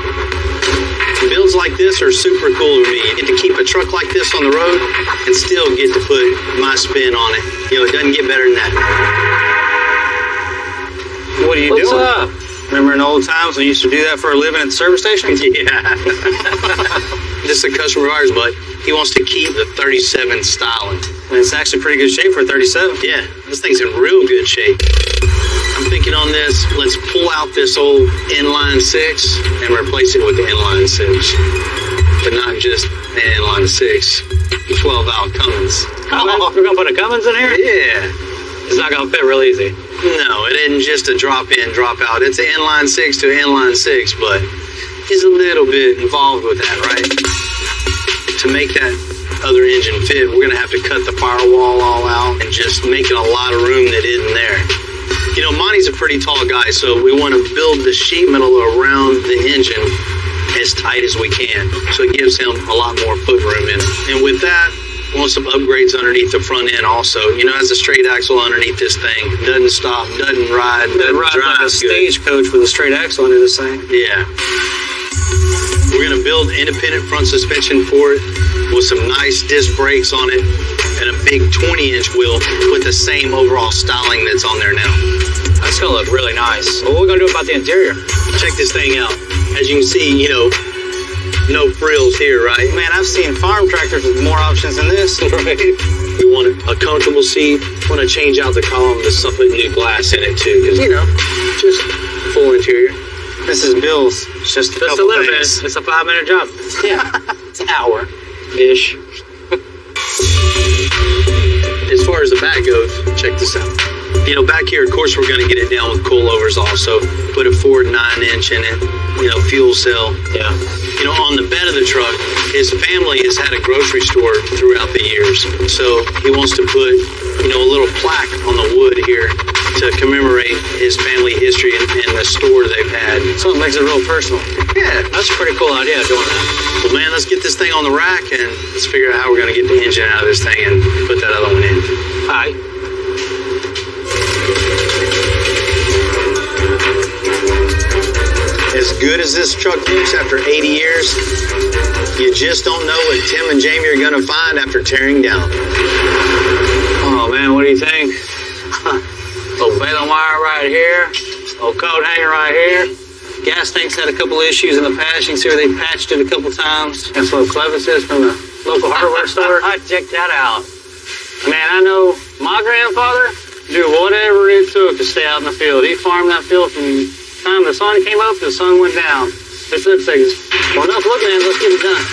Builds like this are super cool to me. Get to keep a truck like this on the road and still get to put my spin on it. You know, it doesn't get better than that. What are you doing? What's up? Remember in old times when you used to do that for a living at the service station? Yeah. Just a customer of ours, but he wants to keep the 37 styling. And it's actually pretty good shape for a 37. Yeah, this thing's in real good shape. I'm thinking on this, let's pull out this old inline 6 and replace it with the inline 6. But not just an inline 6, 12-valve Cummins. Oh, we're going to put a Cummins in here? Yeah. It's not going to fit real easy. No, it isn't just a drop in, drop out. It's an inline 6 to inline 6, but he's a little bit involved with that, right? To make that other engine fit, we're going to have to cut the firewall all out and just make it a lot of room that isn't there. You know, Monty's a pretty tall guy, so we want to build the sheet metal around the engine as tight as we can, so it gives him a lot more foot room in it. And with that, we want some upgrades underneath the front end also. You know, has a straight axle underneath this thing. Doesn't stop, doesn't ride, doesn't drive like a stagecoach with a straight axle under this thing. Yeah. We're going to build independent front suspension for it with some nice disc brakes on it and a big 20-inch wheel with the same overall styling that's on there now. That's going to look really nice. What are we going to do about the interior? Check this thing out. As you can see, you know, no frills here, right? Man, I've seen farm tractors with more options than this. Right. We want a comfortable seat. Want to change out the column to something new glass in it too, because you know, just full interior. This is Bill's. It's just a little bit. It's a 5-minute job. Yeah, it's an hour-ish. As far as the back goes, check this out. You know, back here, of course, we're going to get it down with coilovers also. Put a Ford 9-inch in it. You know, fuel cell. Yeah. You know, on the bed of the truck, his family has had a grocery store throughout the years. So he wants to put, you know, a little plaque on the wood here to commemorate his family history and the store they've had. So it makes it real personal. Yeah. That's a pretty cool idea doing that. Well, man, let's get this thing on the rack and let's figure out how we're going to get the engine out of this thing and put that other one in. All right. As good as this truck looks after 80 years, you just don't know what Tim and Jamie are going to find after tearing down. Oh, man, what do you think? Old baling wire right here. Old coat hanger right here. Gas tank's had a couple issues in the past. You can see where they patched it a couple times. That's little crevices from the local hardware store. Check that out. Man, I know my grandfather do whatever it took to stay out in the field. He farmed that field from the time the sun came up to the sun went down. This looks like, well, enough look, man, let's get it done.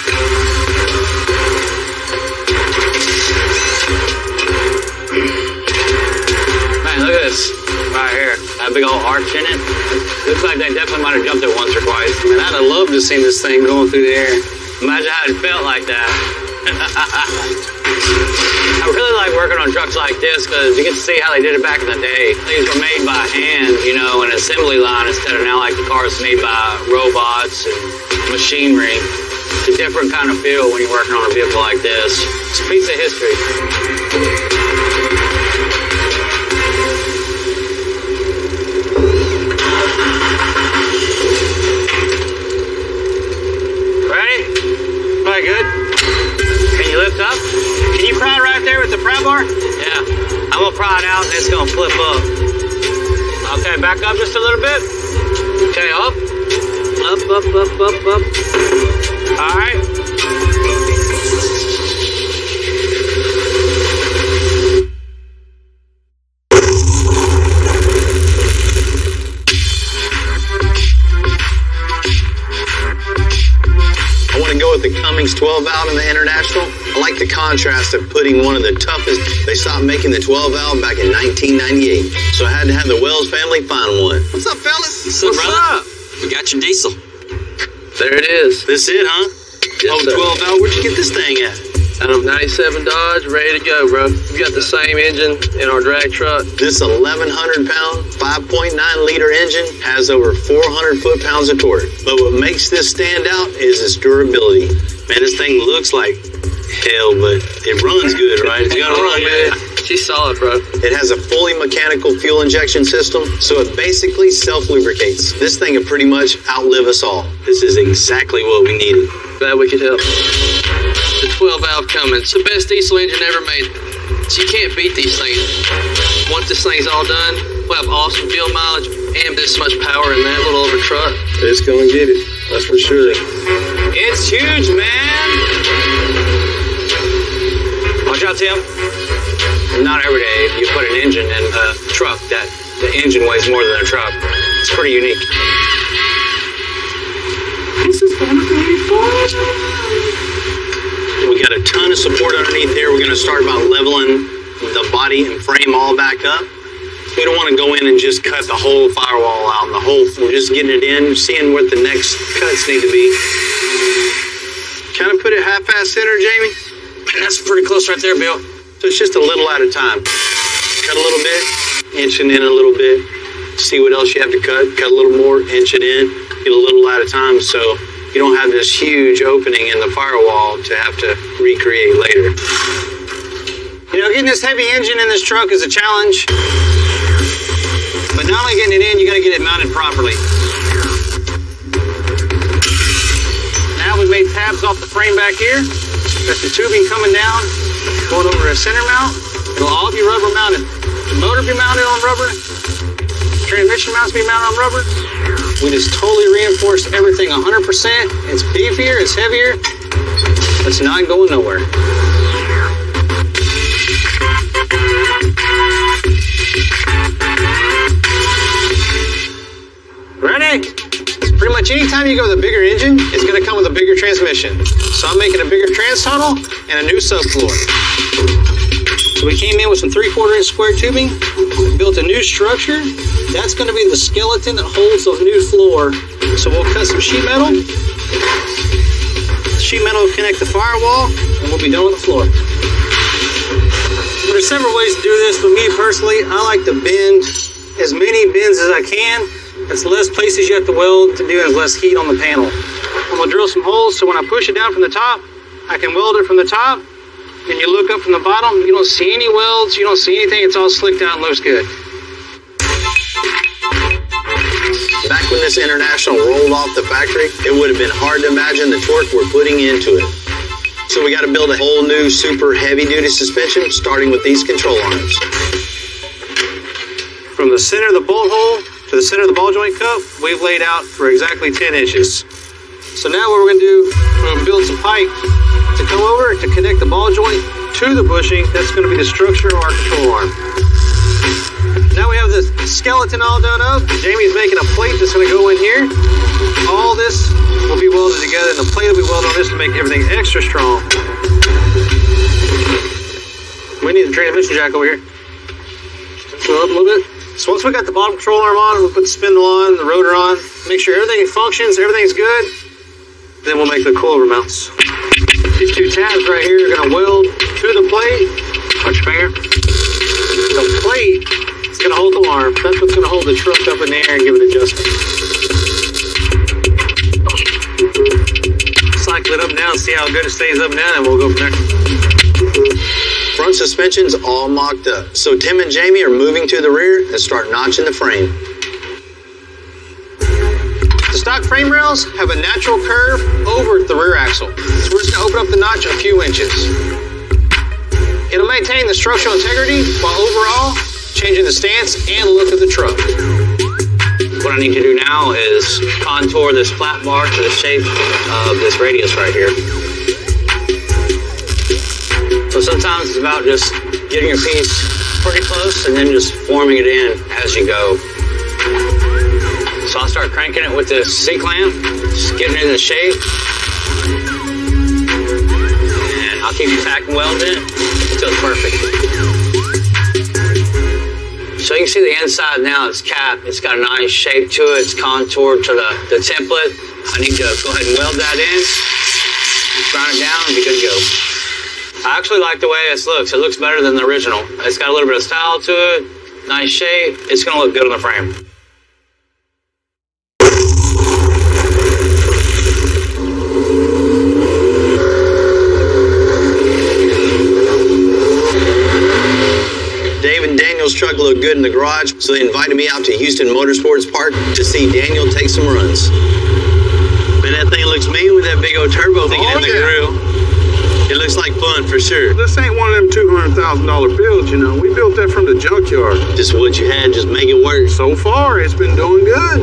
Man, look at this right here. That big old arch in it. Looks like they definitely might have jumped it once or twice. I mean, I'd have loved to see this thing going through the air. Imagine how it felt like that. I really like working on trucks like this because you get to see how they did it back in the day. These were made by hand, you know, an assembly line instead of now like the cars made by robots and machinery. It's a different kind of feel when you're working on a vehicle like this. It's a piece of history. pry bar? Yeah. I'm gonna pry it out and it's gonna flip up. Okay, back up just a little bit. Okay, up. Up. All right. I want to go with the Cummins 12 valve in the International. I like the contrast of putting one of the toughest. They stopped making the 12 valve back in 1998. So I had to have the Wells family find one. What's up, fellas? What's up? We got your diesel. There it is. This it, huh? Yes, oh, sir. 12 valve. Where'd you get this thing at? 97 Dodge, ready to go, bro. We got the same engine in our drag truck. This 1,100 pound, 5.9 liter engine has over 400 foot-pounds of torque. But what makes this stand out is its durability. Man, this thing looks like hell, but it runs good, right? It's gonna run good. She's solid, bro. It has a fully mechanical fuel injection system, so it basically self-lubricates. This thing will pretty much outlive us all. This is exactly what we needed. Glad we could help. The 12 valve Cummins, the best diesel engine ever made. So you can't beat these things. Once this thing's all done, we'll have awesome fuel mileage and this much power in that little over truck. It's gonna get it, that's for sure. It's huge, man. Watch out, Tim. Not every day you put an engine in a truck that the engine weighs more than a truck. It's pretty unique. This is gonna be fun. We got a ton of support underneath here. We're going to start by leveling the body and frame all back up. We don't want to go in and just cut the whole firewall out. And we're just getting it in, seeing what the next cuts need to be. Kind of put it half-ass center, Jamie? That's pretty close right there, Bill. So it's just a little at a time. Cut a little bit, inching in a little bit. See what else you have to cut. Cut a little more, inch it in. Get a little at a time, so you don't have this huge opening in the firewall to have to recreate later. You know, getting this heavy engine in this truck is a challenge. But not only getting it in, you got to get it mounted properly. Now we made tabs off the frame back here. That's the tubing coming down, going over a center mount. It'll all be rubber mounted. The motor be mounted on rubber. Transmission mounts be mounted on rubber. We just totally reinforced everything 100%. It's beefier, it's heavier. It's not going nowhere. Ready? Pretty much anytime you go with a bigger engine, it's going to come with a bigger transmission. So I'm making a bigger trans tunnel and a new subfloor. So we came in with some 3/4 inch square tubing, built a new structure. That's going to be the skeleton that holds the new floor. So we'll cut some sheet metal. Sheet metal will connect the firewall, and we'll be done with the floor. There's several ways to do this, but me personally, I like to bend as many bends as I can. It's less places you have to weld to do, and less heat on the panel. I'm going to drill some holes, so when I push it down from the top, I can weld it from the top. And you look up from the bottom, you don't see any welds, you don't see anything, it's all slicked out and looks good. Back when this International rolled off the factory, it would have been hard to imagine the torque we're putting into it. So we got to build a whole new super heavy-duty suspension, starting with these control arms. From the center of the bolt hole to the center of the ball joint cup, we've laid out for exactly 10 inches. So now what we're going to do, we're going to build some pipe to come over to connect the ball joint to the bushing. That's going to be the structure of our control arm. Now we have the skeleton all done up. Jamie's making a plate that's going to go in here. All this will be welded together, and the plate will be welded on this to make everything extra strong. We need the transmission jack over here. Go up a little bit. So once we got the bottom control arm on, we'll put the spindle on, the rotor on, make sure everything functions, everything's good. Then we'll make the coilover mounts. These two tabs right here are going to weld to the plate. Watch your finger. The plate is going to hold the arm. That's what's going to hold the truck up in the air and give it adjustment. Cycle it up and down, see how good it stays up and down, and we'll go from there. Front suspension's all mocked up, so Tim and Jamie are moving to the rear and start notching the frame. The stock frame rails have a natural curve over the rear axle. So we're just going to open up the notch a few inches. It'll maintain maintaining the structural integrity while overall changing the stance and look of the truck. What I need to do now is contour this flat bar to the shape of this radius right here. So sometimes it's about just getting your piece pretty close and then just forming it in as you go. So I'll start cranking it with this C-clamp, just getting it in the shape. And I'll keep tacking welding it until it's perfect. So you can see the inside now, it's capped. It's got a nice shape to it. It's contoured to the template. I need to go ahead and weld that in, grind it down, and be good to go. I actually like the way this looks. It looks better than the original. It's got a little bit of style to it, nice shape. It's gonna look good on the frame. Dave and Daniel's truck looked good in the garage, so they invited me out to Houston Motorsports Park to see Daniel take some runs. Man, that thing looks mean with that big old turbo thing in the grill. It looks like fun for sure. This ain't one of them $200,000 builds, you know. We built that from the junkyard. Just what you had, just make it work. So far, it's been doing good.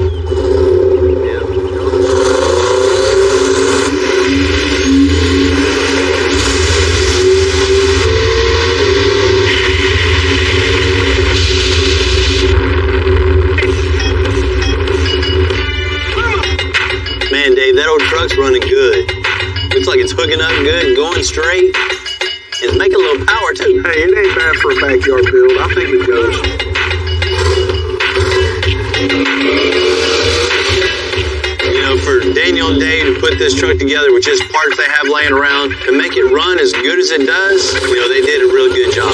Man, Dave, that old truck's running good. Looks like it's hooking up good and going straight. It's making a little power too. Hey, it ain't bad for a backyard build. I think it goes. You know, for Daniel and Dave to put this truck together with just parts they have laying around and make it run as good as it does, you know, they did a real good job.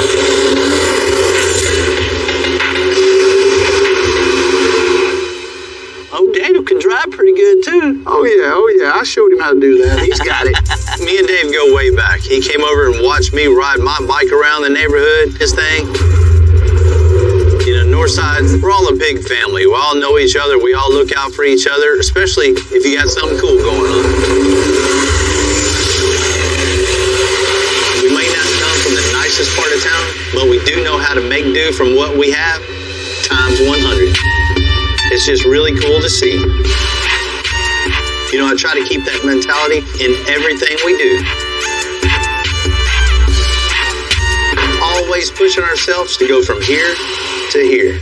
Oh, Daniel can drive pretty good too. Oh yeah, I showed him how to do that. He's got it. Me and Dave go way back. He came over and watched me ride my bike around the neighborhood, his thing. You know, Northside, we're all a big family. We all know each other. We all look out for each other, especially if you got something cool going on. We may not come from the nicest part of town, but we do know how to make do from what we have times 100. It's just really cool to see. You know, I try to keep that mentality in everything we do. Always pushing ourselves to go from here to here.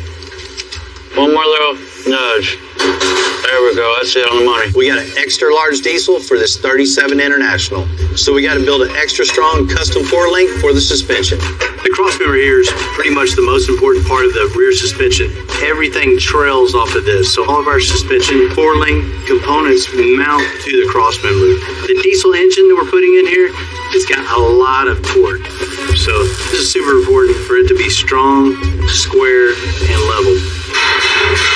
One more little nudge. There we go. That's it on the money. We got an extra large diesel for this 37 International. So we got to build an extra strong custom 4-link for the suspension. The crossmember here is pretty much the most important part of the rear suspension. Everything trails off of this. So all of our suspension 4-link components mount to the crossmember. The diesel engine that we're putting in here, it's got a lot of torque. So this is super important for it to be strong, square, and level.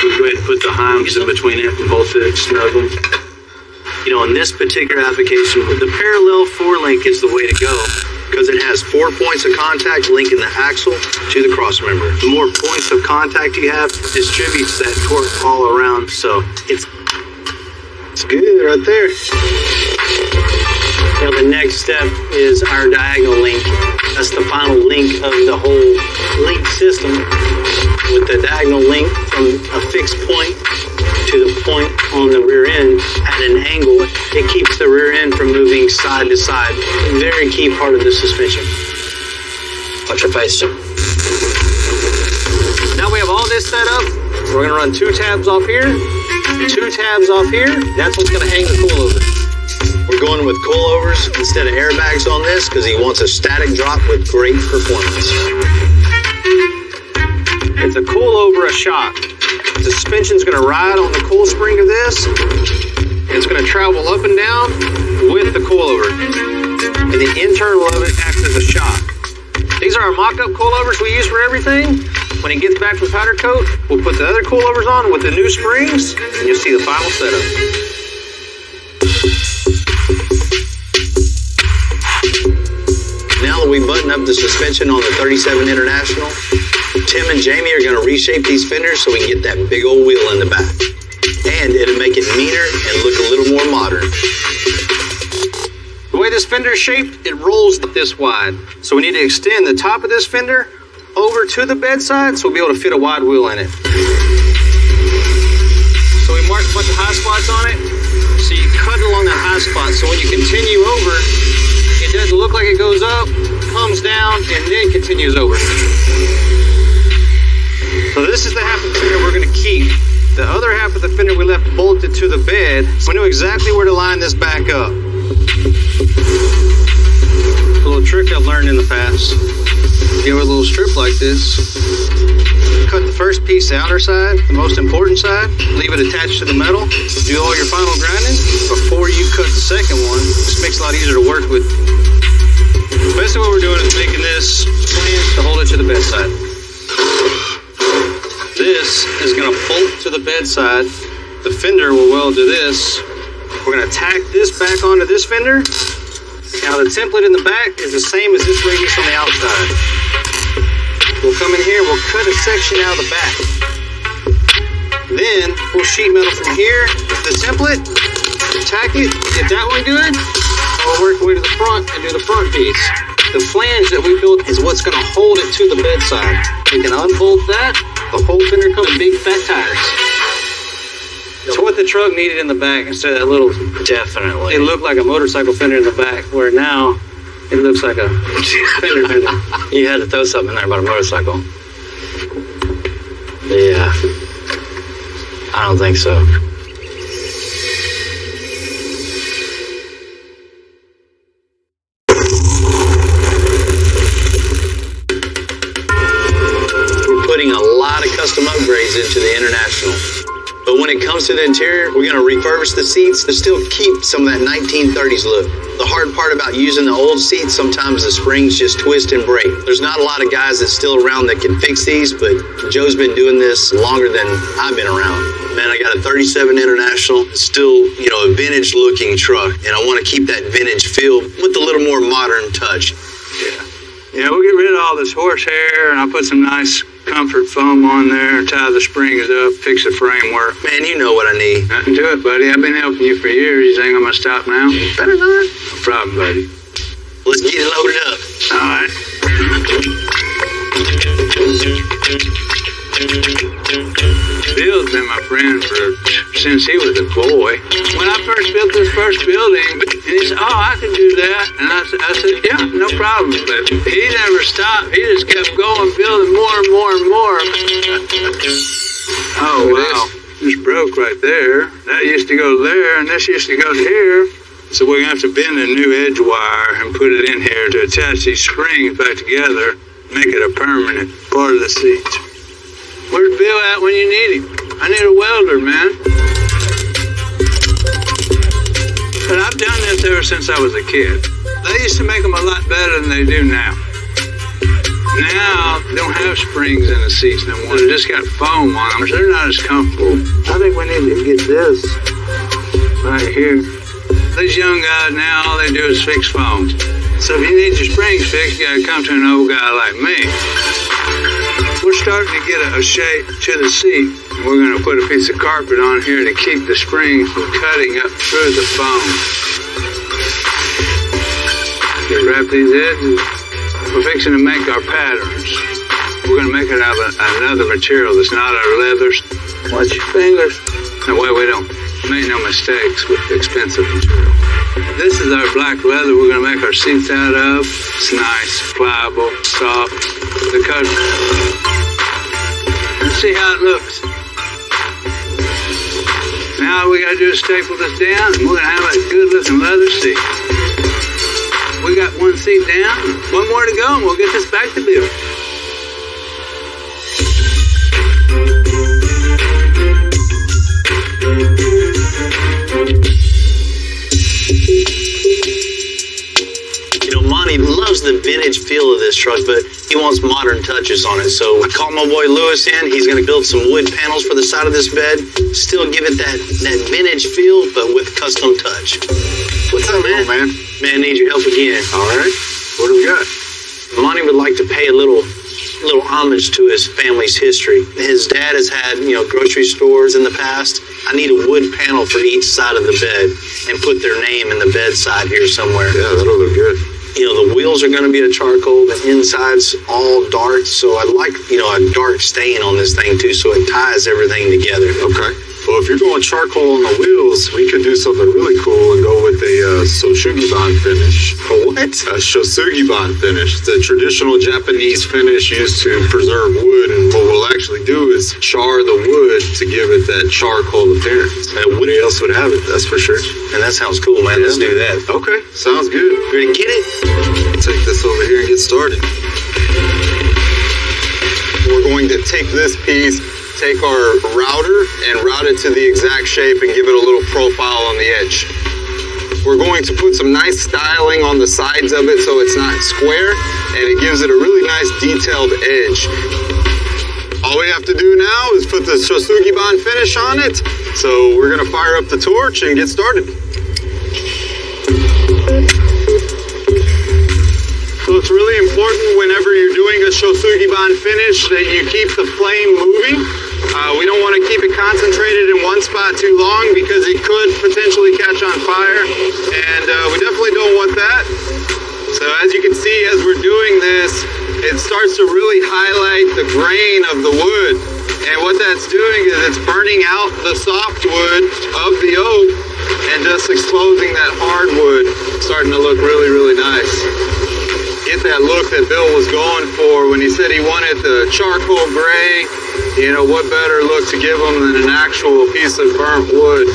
We go ahead and put the heims in between it and bolt it, snug them. You know, in this particular application, the parallel 4-link is the way to go because it has 4 points of contact linking the axle to the crossmember. The more points of contact you have, distributes that torque all around. So it's good right there. Now the next step is our diagonal link. That's the final link of the whole link system. With the diagonal link from a fixed point to the point on the rear end at an angle, it keeps the rear end from moving side to side. Very key part of the suspension. Watch your face, Jim. Now we have all this set up. We're gonna run 2 tabs off here, 2 tabs off here. That's what's gonna hang the coilover. We're going with coilovers instead of airbags on this because he wants a static drop with great performance. It's a coilover, a shock. The suspension's going to ride on the coil spring of this. It's going to travel up and down with the coilover. And the internal of it acts as a shock. These are our mocked-up coilovers we use for everything. When it gets back from powder coat, we'll put the other coilovers on with the new springs, and you'll see the final setup. Now that we button up the suspension on the 37 International, Tim and Jamie are going to reshape these fenders so we can get that big old wheel in the back. And it'll make it meaner and look a little more modern. The way this fender is shaped, it rolls this wide. So we need to extend the top of this fender over to the bedside so we'll be able to fit a wide wheel in it. So we mark a bunch of high spots on it. So you cut along that high spot. So when you continue over, it doesn't look like it goes up, comes down, and then continues over. So this is the half of the fender we're going to keep. The other half of the fender we left bolted to the bed. So we knew exactly where to line this back up. A little trick I've learned in the past. Give it a little strip like this. Cut the first piece, the outer side, the most important side. Leave it attached to the metal. Do all your final grinding before you cut the second one. Just makes it a lot easier to work with. Basically what we're doing is making this flange to hold it to the bedside. This is going to bolt to the bedside. The fender will weld to this. We're going to tack this back onto this fender. Now the template in the back is the same as this radius on the outside. We'll come in here, we'll cut a section out of the back. Then we'll sheet metal from here to the template, tack it, get that one good, and we'll work our way to the front and do the front piece. The flange that we built is what's going to hold it to the bedside. We can unbolt that, the whole fender comes with big fat tires. So what the truck needed in the back instead of that little, definitely, it looked like a motorcycle fender in the back, where now it looks like a fender. You had to throw something in there about a motorcycle. Yeah. I don't think so. We're putting a lot of custom upgrades into the International. But when it comes to the interior, we're going to refurbish the seats to still keep some of that 1930s look. The hard part about using the old seats, sometimes the springs just twist and break. There's not a lot of guys that's still around that can fix these, but Joe's been doing this longer than I've been around. Man, I got a 37 International, still, you know, a vintage looking truck, and I want to keep that vintage feel with a little more modern touch. Yeah, we'll get rid of all this horsehair, and I'll put some nice comfort foam on there, tie the springs up, fix the framework. Man, you know what I need. Nothing to it, buddy. I've been helping you for years. You think I'm going to stop now? Better not. No problem, buddy. Let's get it loaded up. All right. Bill's been my friend since he was a boy. When I first built this first building, and he said, "Oh, I can do that." And I said, "Yeah, no problem." But he never stopped. He just kept going, building more and more and more. Oh, wow. This broke right there. That used to go there, and this used to go here. So we're going to have to bend a new edge wire and put it in here to attach these springs back together, make it a permanent part of the seat. Where's Bill at when you need him? I need a welder, man. But I've done this ever since I was a kid. They used to make them a lot better than they do now. Now, they don't have springs in the seats no more. They just got foam on them. They're not as comfortable. I think we need to get this right here. These young guys now, all they do is fix foam. So if you need your springs fixed, you gotta come to an old guy like me. We're starting to get a shape to the seat. We're gonna put a piece of carpet on here to keep the springs from cutting up through the foam. Wrap these edges. We're fixing to make our patterns. We're gonna make it out of another material that's not our leathers. Watch your fingers. That way we don't make no mistakes with expensive material. This is our black leather we're gonna make our seats out of. It's nice, pliable, soft. The cut. Let's see how it looks. Now all we gotta do is staple this down, and we're gonna have a good looking leather seat. We got one seat down, one more to go, and we'll get this back to Bill. Monty loves the vintage feel of this truck, but he wants modern touches on it. So I called my boy Lewis in. He's going to build some wood panels for the side of this bed. Still give it that vintage feel, but with custom touch. What's up, man? Man, need your help again. All right. What do we got? Monty would like to pay a little homage to his family's history. His dad has had, grocery stores in the past. I need a wood panel for each side of the bed and put their name in the bedside here somewhere. Yeah, that'll look good. You know, the wheels are going to be a charcoal. The inside's all dark, so I like, you know, a dark stain on this thing too, so it ties everything together. Okay. Well, if you're going charcoal on the wheels, we could do something really cool and go with a Shosugiban finish. What? A Shosugiban finish. It's a traditional Japanese finish used to preserve wood, and what we'll actually do is char the wood to give it that charcoal appearance. And nobody else would have it, that's for sure. And that sounds cool, man. Let's do that. Okay, sounds good. Ready to get it? Take this over here and get started. We're going to take this piece, take our router and route it to the exact shape and give it a little profile on the edge. We're going to put some nice styling on the sides of it so it's not square, and it gives it a really nice detailed edge. All we have to do now is put the Shosugiban finish on it. So we're gonna fire up the torch and get started. So it's really important whenever you're doing a Shosugiban finish that you keep the flame moving. We don't want to keep it concentrated in one spot too long because it could potentially catch on fire, and we definitely don't want that. So as you can see, as we're doing this, it starts to really highlight the grain of the wood, and what that's doing is it's burning out the softwood of the oak and just exposing that hardwood, starting to look really, really nice. Get that look that Bill was going for when he said he wanted the charcoal gray. You know, what better look to give them than an actual piece of burnt wood.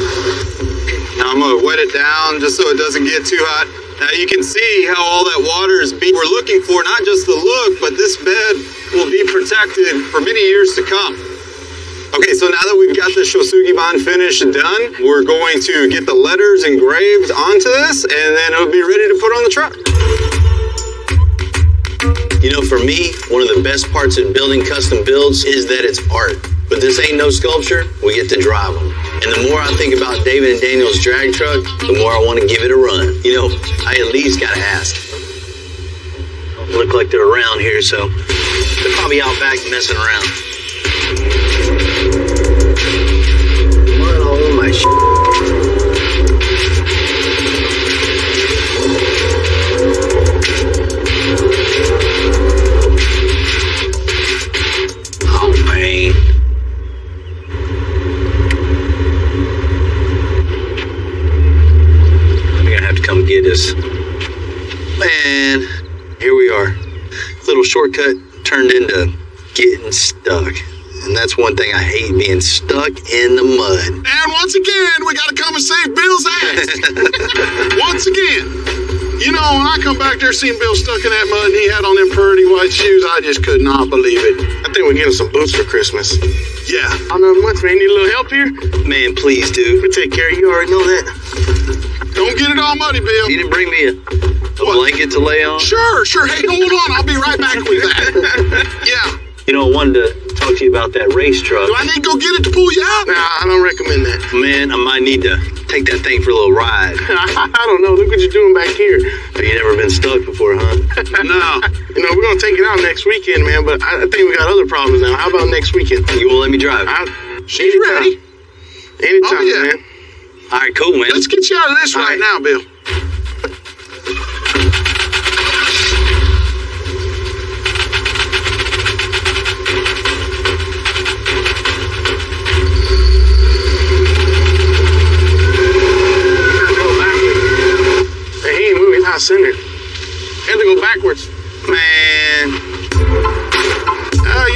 Now I'm gonna wet it down just so it doesn't get too hot. Now you can see how all that water is we're looking for not just the look, but this bed will be protected for many years to come. Okay, so now that we've got the Shosugiban finish done, we're going to get the letters engraved onto this, and then it'll be ready to put on the truck. You know, for me, one of the best parts of building custom builds is that it's art. But this ain't no sculpture, we get to drive them. And the more I think about David and Daniel's drag truck, the more I want to give it a run. You know, I at least gotta ask. Look like they're around here, so they're probably out back messing around. What all my get us. Man, here we are. Little shortcut turned into getting stuck. And that's one thing I hate, being stuck in the mud. And once again, we gotta come and save Bill's ass. Once again. You know, when I come back there seeing Bill stuck in that mud and he had on them pretty white shoes, I just could not believe it. I think we get him some boots for Christmas. Yeah. I don't know much, man. Need a little help here? Man, please, dude. We'll take care of you. You already know that. Don't get it all muddy, Bill. You didn't bring me a blanket to lay on? Sure. Hey, hold on. I'll be right back with that. Yeah. You know, I wanted to talk to you about that race truck. Do I need to go get it to pull you out? Nah, I don't recommend that. Man, I might need to take that thing for a little ride. I don't know. Look what you're doing back here. You never been stuck before, huh? No. You know, we're going to take it out next weekend, man, but I think we got other problems now. How about next weekend? You won't let me drive? She's ready. Anytime, man. All right, cool, man. Let's get you out of this right now, Bill. Center. Had to go backwards. Man.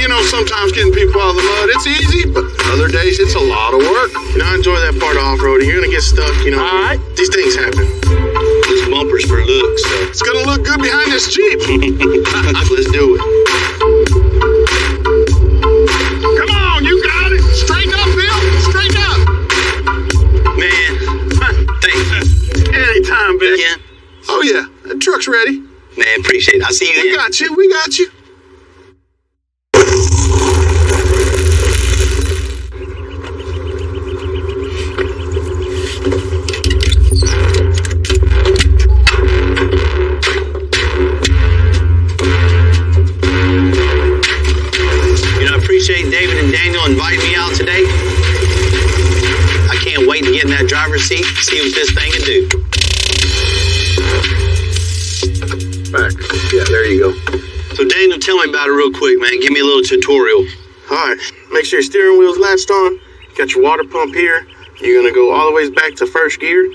You know, sometimes getting people out of the mud, it's easy, but other days it's a lot of work. You know, I enjoy that part of off-roading. You're going to get stuck, you know. All right. These things happen. This bumper's for looks, so. It's going to look good behind this Jeep. Let's do it. Come on, you got it. Straighten up, Bill. Straighten up. Man. Thanks. Anytime, Bill. Yeah. Oh, yeah. The truck's ready. Man, appreciate it. I'll see you then. We got you. You know, I appreciate David and Daniel inviting me out today. I Yeah, there you go. So Daniel, tell me about it real quick, man. Give me a little tutorial. All right, make sure your steering wheel's latched on. You got your water pump here. You're gonna go all the way back to first gear.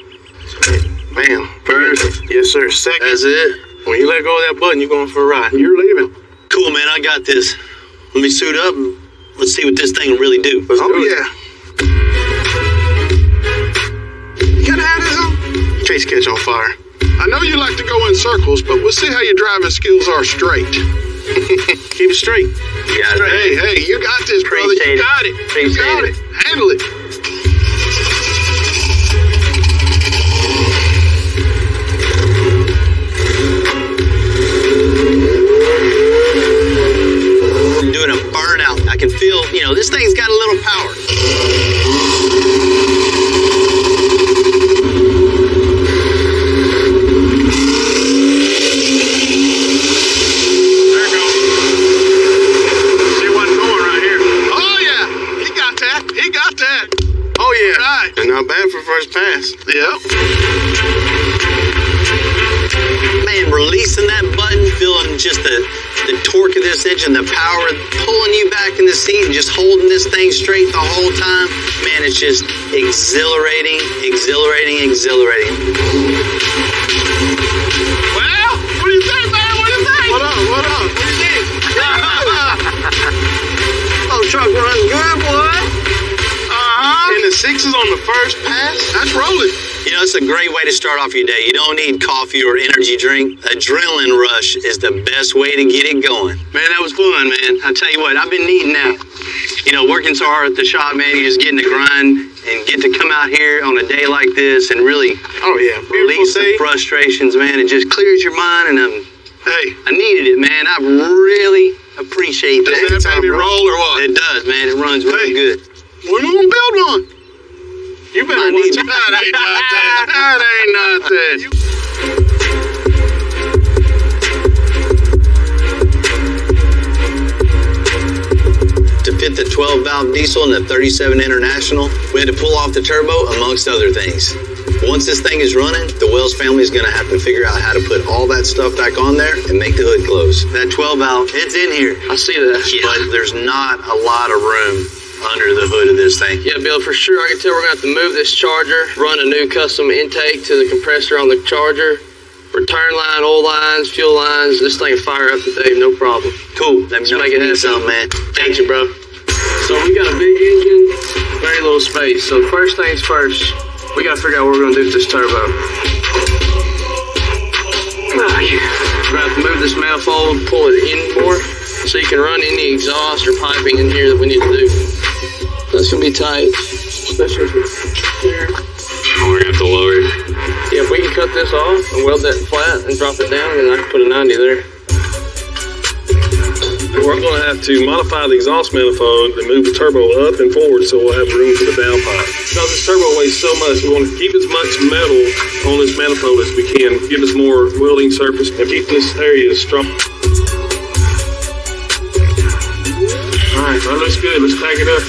Bam. First. Yes, sir. Second. That's it. When you let go of that button, you're going for a ride. You're leaving. Cool, man. I got this. Let me suit up and let's see what this thing will really do. Yeah. You gotta have this on. Case catch on fire. I know you like to go in circles, but we'll see how your driving skills are straight. Keep it straight. Hey, you got this, brother. You got it. You got it. Handle it. I'm doing a burnout. I can feel, this thing's got a little power. And not bad for first pass. Yep. Man, releasing that button, feeling just the torque of this engine, the power pulling you back in the seat and just holding this thing straight the whole time. Man, it's just exhilarating. Well, what do you think, man? What do you think? What up? What do you think? Oh, truck runs good, boy. And the 6 is on the first pass? That's rolling. It's a great way to start off your day. You don't need coffee or energy drink. Adrenaline rush is the best way to get it going. Man, that was fun, man. I tell you what, I've been needing that. Working so hard at the shop, man, you just getting the grind and get to come out here on a day like this and really release the frustrations, man. It just clears your mind, and I needed it, man. I really appreciate that. Does that baby roll or what? It does, man. It runs really good. We're gonna build one. You better watch it. That ain't nothing. That ain't nothing. To fit the 12-valve diesel and the 37 International, we had to pull off the turbo, amongst other things. Once this thing is running, the Wells family is going to have to figure out how to put all that stuff back on there and make the hood close. That 12-valve, it's in here. I see that. Yeah. But there's not a lot of room under the hood of this thing. Yeah, Bill, for sure. I can tell we're going to have to move this charger, run a new custom intake to the compressor on the charger, return line, oil lines, fuel lines. This thing will fire up today, no problem. Cool. Let's make it happen, man. Thank you, bro. So we got a big engine, very little space. So first things first, we got to figure out what we're going to do with this turbo. We're going to have to move this manifold, pull it in more, so you can run any exhaust or piping in here that we need to do. That's going to be tight, especially here. We're going to have to lower it. Yeah, if we can cut this off and weld that flat and drop it down, then I can put a 90 there. We're going to have to modify the exhaust manifold and move the turbo up and forward so we'll have room for the downpipe. Because this turbo weighs so much, we want to keep as much metal on this manifold as we can, give us more welding surface, and keep this area strong. All right, that looks good. Let's pack it up.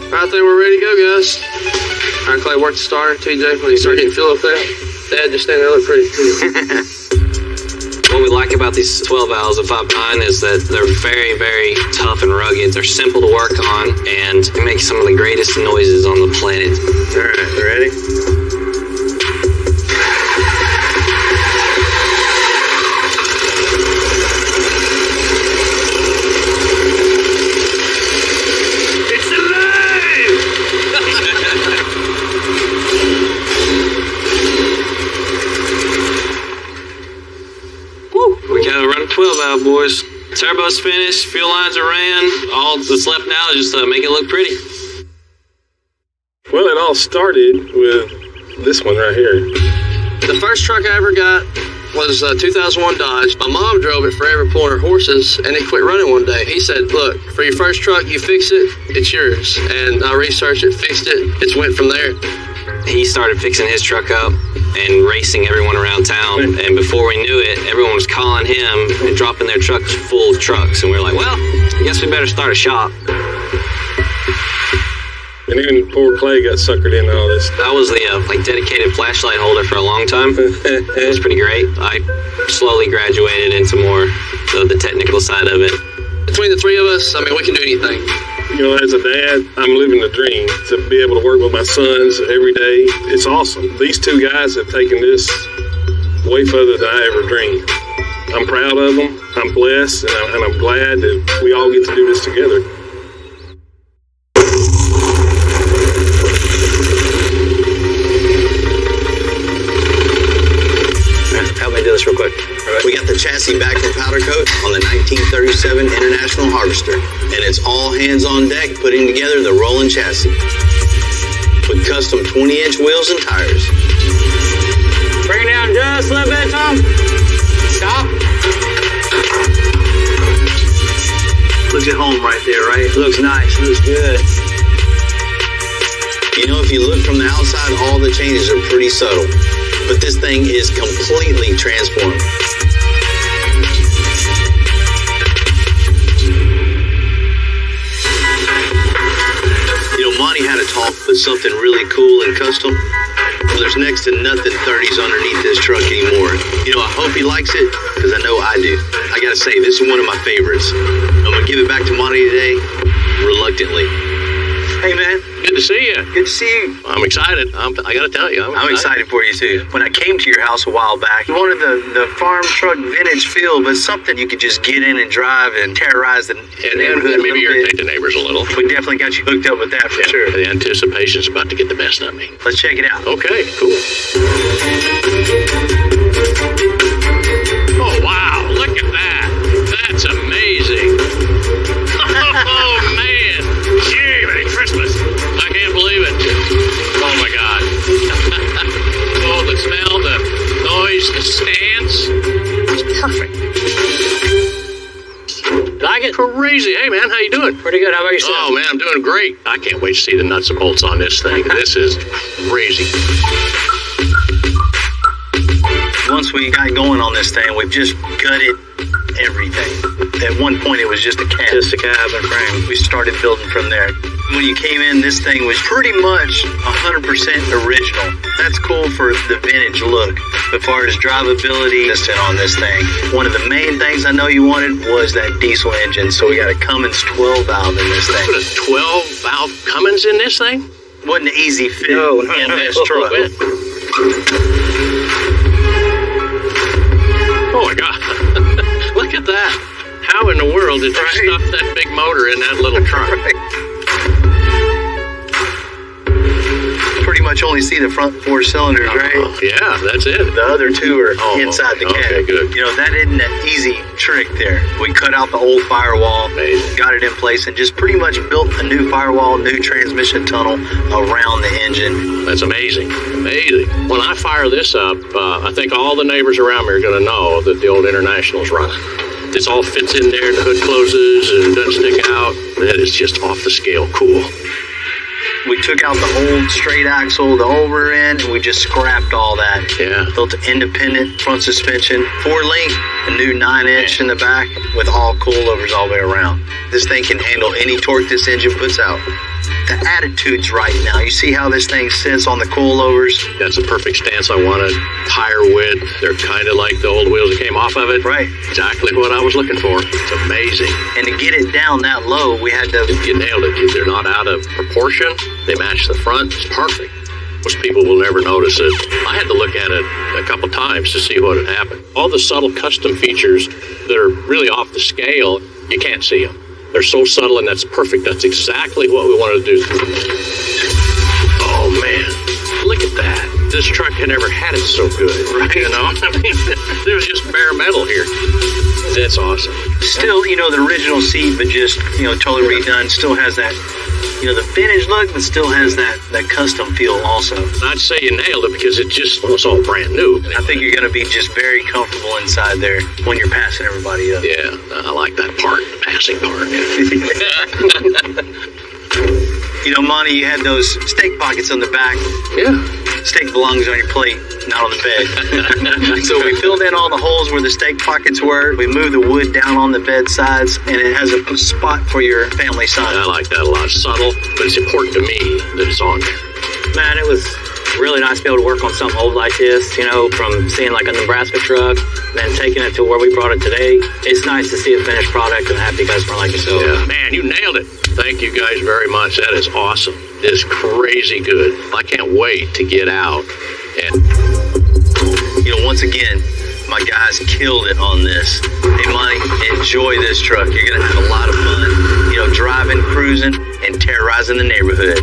Right there, we're ready to go, guys. All right, Clay, work the starter. TJ, when you start getting fuel up there, Dad, just stand there, look pretty. What we like about these 12 valves of 5.9 is that they're very, very tough and rugged. They're simple to work on, and they make some of the greatest noises on the planet. All right, ready? We gotta run a 12 valve, boys. Turbo's finished, fuel lines are ran. All that's left now is just to make it look pretty. Well, it all started with this one right here. The first truck I ever got was a 2001 Dodge. My mom drove it forever pulling her horses, and it quit running one day. He said, look, for your first truck, you fix it, it's yours. And I researched it, fixed it, it's went from there. He started fixing his truck up and racing everyone around town. And before we knew it, everyone was calling him and dropping their trucks full of trucks. And we were like, well, I guess we better start a shop. And even poor Clay got suckered into all this. That was the like dedicated flashlight holder for a long time. It was pretty great. I slowly graduated into more the technical side of it. Between the three of us, I mean, we can do anything. You know, as a dad, I'm living the dream to be able to work with my sons every day. It's awesome. These two guys have taken this way further than I ever dreamed. I'm proud of them. I'm blessed, and I'm glad that we all get to do this together. Help me do this real quick. We got the chassis back from powder coat on the 1937 International Harvester, and it's all hands on deck putting together the rolling chassis with custom 20-inch wheels and tires. Bring it down just a little bit, Tom. Stop. Looks at home right there, right? Looks nice. Looks good. You know, if you look from the outside, all the changes are pretty subtle. But this thing is completely transformed. You know, Monty had a talk with something really cool and custom. Well, there's next to nothing 30s underneath this truck anymore. You know, I hope he likes it, because I know I do. I gotta say, this is one of my favorites. I'm gonna give it back to Monty today, reluctantly. Hey, man. Good to see you. Good to see you. I'm excited. I gotta tell you, I'm excited for you, too. When I came to your house a while back, you wanted the farm truck vintage feel, but something you could just get in and drive and terrorize the neighborhood and maybe irritate the neighbors a little. We definitely got you hooked up with that for sure. The anticipation's about to get the best of me. Let's check it out. Okay, cool. Oh, wow. Look at that. That's amazing. Oh, man. Gee, Merry Christmas. I can't believe it. Oh, my God. Oh, the smell, the noise, the stance. It's perfect. Like it? Crazy. Hey, man, how you doing? Pretty good. How about yourself? Oh, man, I'm doing great. I can't wait to see the nuts and bolts on this thing. This is crazy. Once we got going on this thing, we've just gutted everything. At one point, it was just a cab. Just a cab and frame. We started building from there. When you came in, this thing was pretty much 100% original. That's cool for the vintage look. As far as drivability on this thing, one of the main things I know you wanted was that diesel engine, so we got a Cummins 12 valve in this thing. Put a 12 valve Cummins in this thing? Wasn't an easy fit in this truck. Oh my God. Look at that. How in the world did you stuff that big motor in that little truck? Pretty much only see the front four cylinders, right? Yeah, that's it. The other two are inside the cab. Okay, good. You know, that isn't an easy trick there. We cut out the old firewall, got it in place, and just pretty much built a new firewall, new transmission tunnel around the engine. That's amazing. Amazing. When I fire this up, I think all the neighbors around me are going to know that the old International's running. This all fits in there, the hood closes and doesn't stick out. That is just off the scale cool. We took out the old straight axle, the over end, and we just scrapped all that. Yeah. Built an independent front suspension, 4-link, a new 9-inch in the back with all coilovers all the way around. This thing can handle any torque this engine puts out. The attitude's right now. You see how this thing sits on the coilovers? That's a perfect stance I wanted. Tire width. They're kind of like the old wheels that came off of it. Right. Exactly what I was looking for. It's amazing. And to get it down that low, we had to... You nailed it. They're not out of proportion. They match the front. It's perfect. Most people will never notice it. I had to look at it a couple times to see what had happened. All the subtle custom features that are really off the scale, you can't see them. They're so subtle, and that's perfect. That's exactly what we wanted to do. Oh, man. Look at that. This truck had never had it so good, right? You know? I mean, there was just bare metal here. That's awesome. Still, you know, the original seat, but just, you know, totally redone. Still has that, you know, the vintage look, but still has that custom feel also. I'd say you nailed it because it just was all brand new. I think you're going to be just very comfortable inside there when you're passing everybody up. Yeah, I like that part, the passing part. You know, Monty, you had those steak pockets on the back. Yeah. Steak belongs on your plate. not on the bed. So we filled in all the holes where the stake pockets were. We moved the wood down on the bed sides, and it has a spot for your family sign. I like that a lot. Subtle, but it's important to me that it's on there. Man, it was really nice to be able to work on something old like this, you know, from seeing like a Nebraska truck, then taking it to where we brought it today. It's nice to see a finished product and a happy customer like yourself. Yeah, man, you nailed it. Thank you guys very much. That is awesome. It's crazy good. I can't wait to get out. And you know, once again, my guys killed it on this. Hey, Monty, enjoy this truck. You're going to have a lot of fun, you know, driving, cruising, and terrorizing the neighborhood.